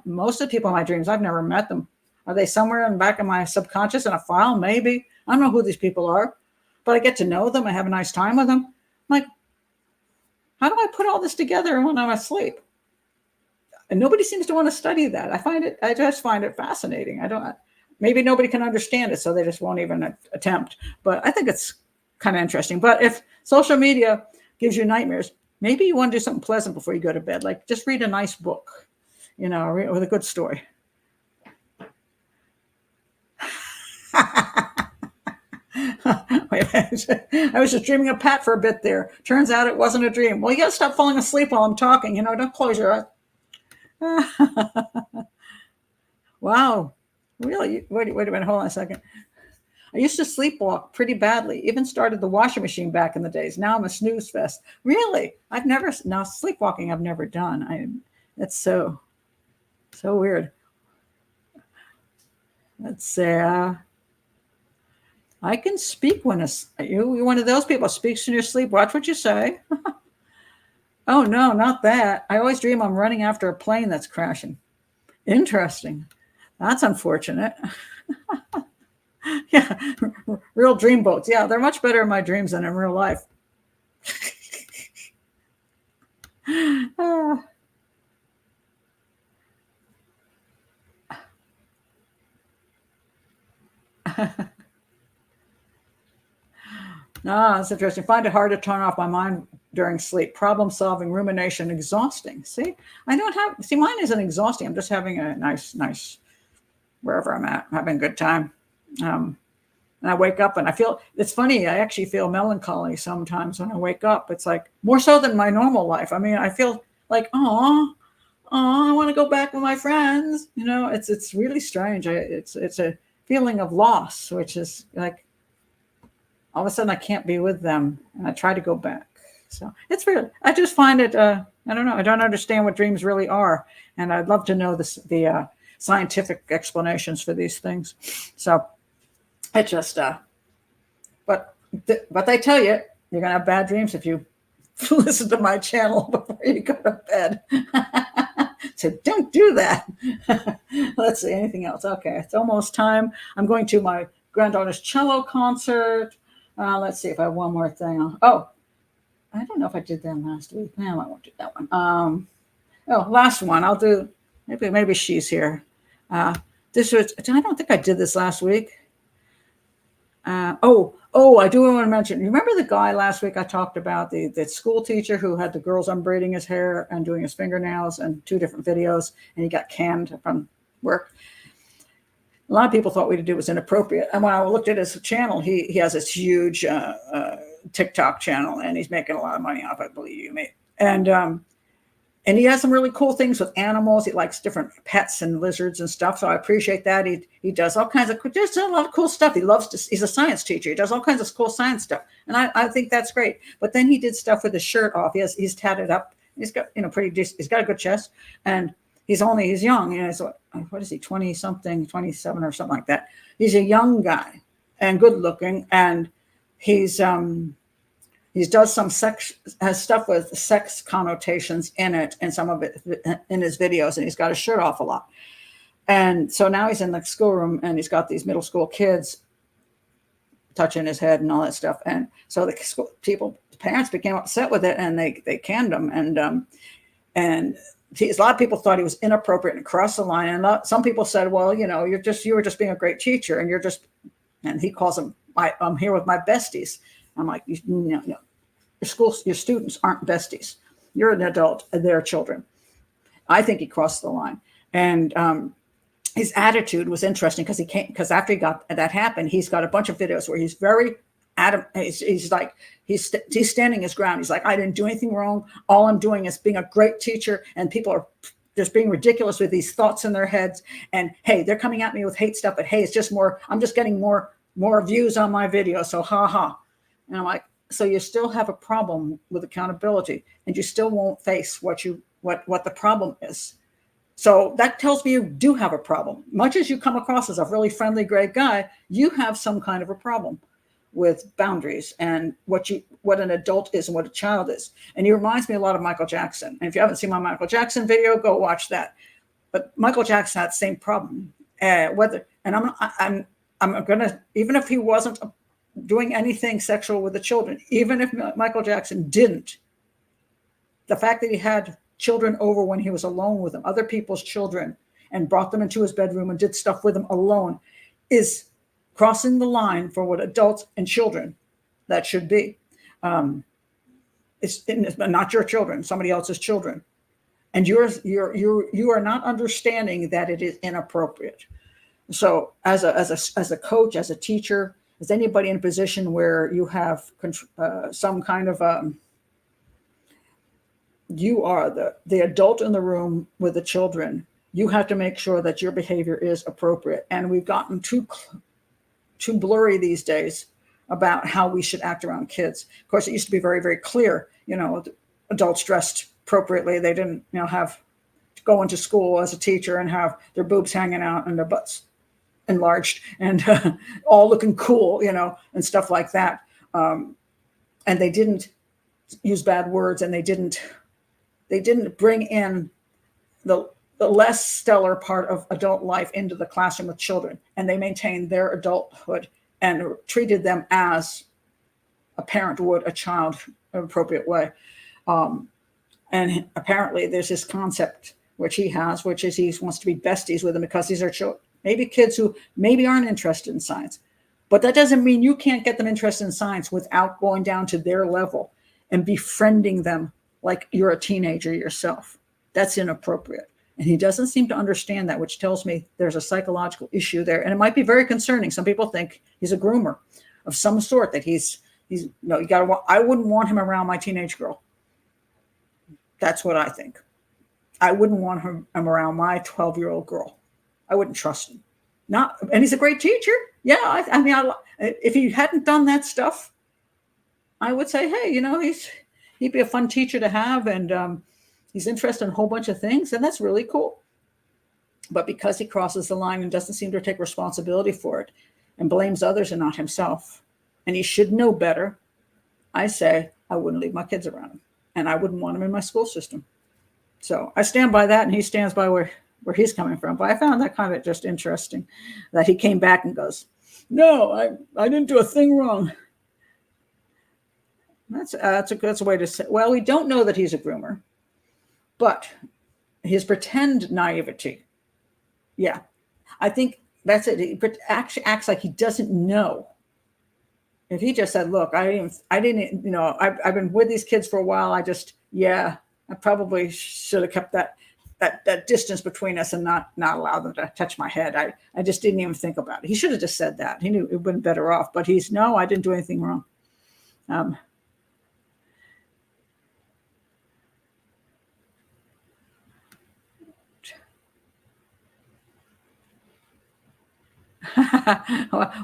most of the people in my dreams, I've never met them. Are they somewhere in the back of my subconscious in a file? Maybe. I don't know who these people are, but I get to know them. I have a nice time with them. I'm like, how do I put all this together when I'm asleep? And nobody seems to want to study that. I just find it fascinating. Maybe nobody can understand it, so they just won't even attempt. But I think it's kind of interesting. But if social media gives you nightmares, maybe you want to do something pleasant before you go to bed, like just read a nice book, with a good story. Wait, I was just dreaming of Pat for a bit there. Turns out it wasn't a dream. Well, you got to stop falling asleep while I'm talking. Don't close your eyes. Wow. Really? Wait a minute. Hold on a second. I used to sleepwalk pretty badly. Even started the washing machine back in the days. Now I'm a snooze fest. Really? Sleepwalking I've never done. That's so weird. Let's say, I can speak when you're one of those people speaks in your sleep. Watch what you say. Oh no, not that. I always dream I'm running after a plane that's crashing. Interesting. That's unfortunate. Yeah, real dreamboats. Yeah, they're much better in my dreams than in real life. That's interesting. Find it hard to turn off my mind during sleep. Problem solving, rumination, exhausting. See, mine isn't exhausting. I'm just having a nice, wherever I'm at, having a good time. And I wake up and it's funny. I actually feel melancholy sometimes when I wake up. It's like more so than my normal life. I mean, I feel like, I want to go back with my friends. It's really strange. It's a feeling of loss, which is like, all of a sudden I can't be with them and I try to go back. So it's really, I just find it, I don't know. I don't understand what dreams really are. And I'd love to know the scientific explanations for these things. So it just, but they tell you, you're going to have bad dreams if you listen to my channel before you go to bed. So don't do that. Let's see, anything else? Okay, it's almost time. I'm going to my granddaughter's cello concert. Let's see if I have one more thing. I don't know if I did that last week. No, I won't do that one. Last one. I'll do, maybe she's here. I don't think I did this last week. I do want to mention, you remember the guy last week I talked about, the school teacher who had the girls unbraiding his hair and doing his fingernails and 2 different videos, and he got canned from work. A lot of people thought what he did was inappropriate. And when I looked at his channel, he has this huge TikTok channel, and he's making a lot of money off it, believe you me. And he has some really cool things with animals. He likes different pets and lizards and stuff. So I appreciate that. He does all kinds of, just a lot of cool stuff. He's a science teacher. He does all kinds of cool science stuff. And I think that's great. But then he did stuff with his shirt off. He's tatted up. He's got, he's got a good chest, and he's young. So what is he? 20 something, 27 or something like that. He's a young guy and good looking. And he does some has stuff with sex connotations in it, and some of it in his videos, and he's got his shirt off a lot. And so now he's in the schoolroom, and he's got these middle school kids touching his head and all that stuff. And so the parents became upset with it, and they canned him. And a lot of people thought he was inappropriate and crossed the line. And some people said, well, you were just being a great teacher, and he calls them, I'm here with my besties. I'm like, no. Your students aren't besties. You're an adult, and they're children. I think he crossed the line. And his attitude was interesting because after that happened, he's got a bunch of videos where he's very adamant. He's like, he's standing his ground. He's like, I didn't do anything wrong. All I'm doing is being a great teacher, and people are just being ridiculous with these thoughts in their heads. And hey, they're coming at me with hate stuff, but hey, it's just more, I'm just getting more views on my video. So ha. And I'm like, so you still have a problem with accountability, and you still won't face what the problem is. So that tells me you do have a problem. Much as you come across as a really friendly, great guy, you have some kind of a problem with boundaries and what an adult is and what a child is. And he reminds me a lot of Michael Jackson. And if you haven't seen my Michael Jackson video, go watch that. But Michael Jackson had the same problem. I'm gonna, even if he wasn't doing anything sexual with the children, even if Michael Jackson didn't, the fact that he had children over when he was alone with them, other people's children, and brought them into his bedroom and did stuff with them alone, is crossing the line for what adults and children that should be. It's not your children, somebody else's children. And you are not understanding that it is inappropriate. So as a coach, as a teacher, as anybody in a position where you have some kind of you are the adult in the room with the children, you have to make sure that your behavior is appropriate. And we've gotten too blurry these days about how we should act around kids. Of course, it used to be very, very clear, adults dressed appropriately. They didn't, have to go into school as a teacher and have their boobs hanging out and their butts enlarged and all looking cool, and stuff like that. And they didn't use bad words, and they didn't bring in the less stellar part of adult life into the classroom with children. And they maintained their adulthood and treated them as a parent would a child in an appropriate way. And apparently there's this concept which he has, which is he wants to be besties with them because these are children, maybe kids who maybe aren't interested in science. But that doesn't mean you can't get them interested in science without going down to their level and befriending them like you're a teenager yourself. That's inappropriate. And he doesn't seem to understand that, which tells me there's a psychological issue there. And it might be very concerning. Some people think he's a groomer of some sort, that I wouldn't want him around my teenage girl. That's what I think. I wouldn't want him around my 12-year-old girl. I wouldn't trust him. And he's a great teacher. Yeah, if he hadn't done that stuff, I would say, hey, he'd be a fun teacher to have, and he's interested in a whole bunch of things, and that's really cool. But because he crosses the line and doesn't seem to take responsibility for it and blames others and not himself, and he should know better, I say I wouldn't leave my kids around him, and I wouldn't want him in my school system. So I stand by that, and he stands by where he's coming from. But I found that kind of just interesting that he came back and goes, no, I didn't do a thing wrong. That's a way to say, well, we don't know that he's a groomer, but his pretend naivety. Yeah, I think that's it. He actually acts like he doesn't know. If he just said, look, I didn't, I've been with these kids for a while. I probably should have kept that distance between us and not allow them to touch my head. I just didn't even think about it. He should have just said that. He knew it would have been better off, but I didn't do anything wrong. Um,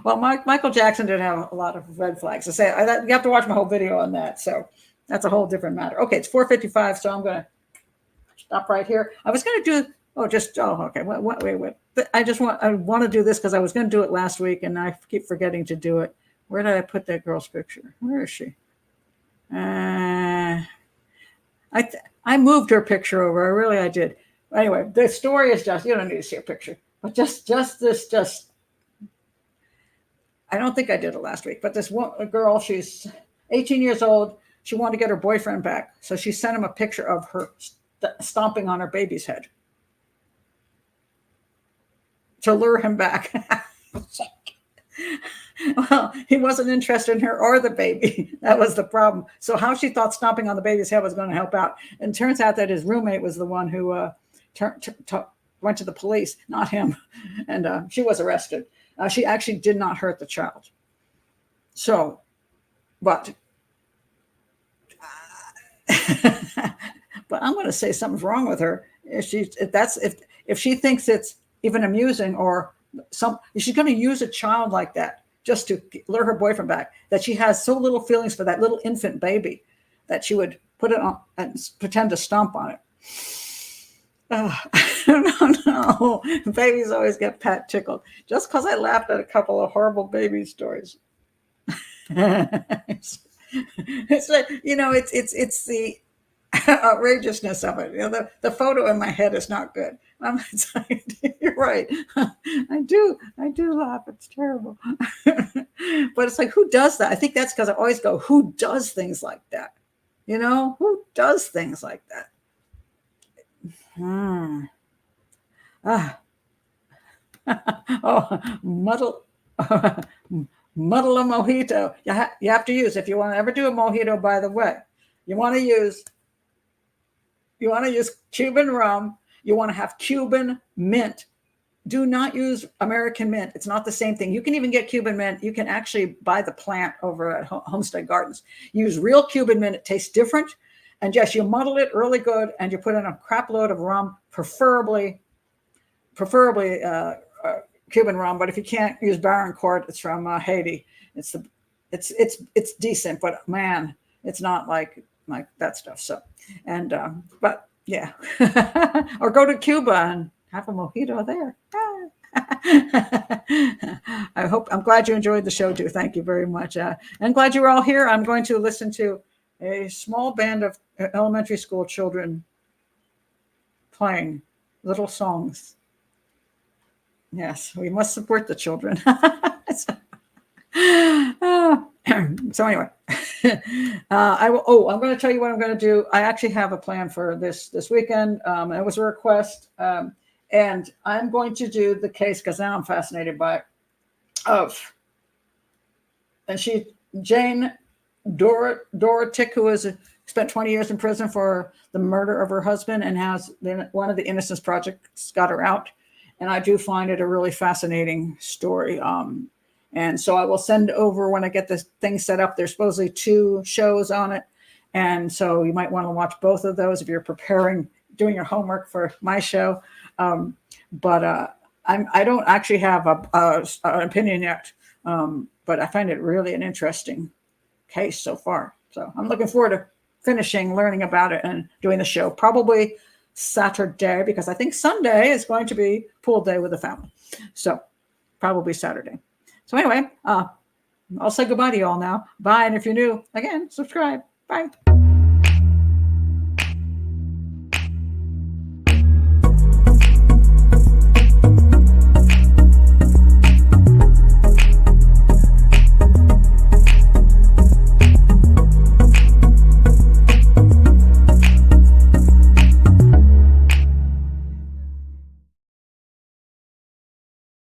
well, Michael Jackson did have a lot of red flags. I say you have to watch my whole video on that. So that's a whole different matter. Okay, it's 4:55, so I'm going to stop right here. I was going to do okay. Wait. I want to do this because I was going to do it last week, and I keep forgetting to do it. Where did I put that girl's picture? Where is she? I moved her picture over. I did. Anyway, the story is just, you don't need to see a picture, but just this. I don't think I did it last week, but this one girl, she's 18 years old. She wanted to get her boyfriend back. So she sent him a picture of her stomping on her baby's head to lure him back. Well, he wasn't interested in her or the baby. That was the problem. So how she thought stomping on the baby's head was going to help out. And it turns out that his roommate was the one who went to the police, not him. And she was arrested. She actually did not hurt the child. So, but I'm going to say something's wrong with her. If she thinks it's even amusing or if she's going to use a child like that just to lure her boyfriend back, that she has so little feelings for that little infant baby that she would put it on and pretend to stomp on it. I don't know. Babies always get Pat tickled just because I laughed at a couple of horrible baby stories. It's like, it's the outrageousness of it. The photo in my head is not good. You're right. I do laugh. It's terrible. But it's like, who does that? I think that's because I always go, who does things like that? Who does things like that? Muddle a mojito. You have to use, if you want to ever do a mojito, by the way, you want to use Cuban rum. You want to have Cuban mint. Do not use American mint. It's not the same thing. You can even get Cuban mint. You can actually buy the plant over at Homestead Gardens. Use real Cuban mint. It tastes different. And yes, you muddle it really good, and you put in a crap load of rum, preferably Cuban rum. But if you can't use Baron Court, it's from Haiti. It's decent, but man, it's not like that stuff. So, but yeah, or go to Cuba and have a mojito there. I'm glad you enjoyed the show too. Thank you very much. And glad you were all here. I'm going to listen to a small band of elementary school children playing little songs. Yes, we must support the children. So anyway, I'm going to tell you what I'm going to do. I actually have a plan for this weekend. It was a request, and I'm going to do the case because now I'm fascinated by it. Jane Dorotic, who has spent 20 years in prison for the murder of her husband, and has been one of the Innocence Projects got her out. And I do find it a really fascinating story. And so I will send over when I get this thing set up. There's supposedly 2 shows on it. And so you might want to watch both of those if you're doing your homework for my show. But I don't actually have an opinion yet. But I find it really an interesting case so far. So I'm looking forward to finishing learning about it and doing the show probably Saturday, because I think Sunday is going to be pool day with the family. So probably Saturday. So anyway, I'll say goodbye to you all now. Bye. And if you're new, again, subscribe. Bye.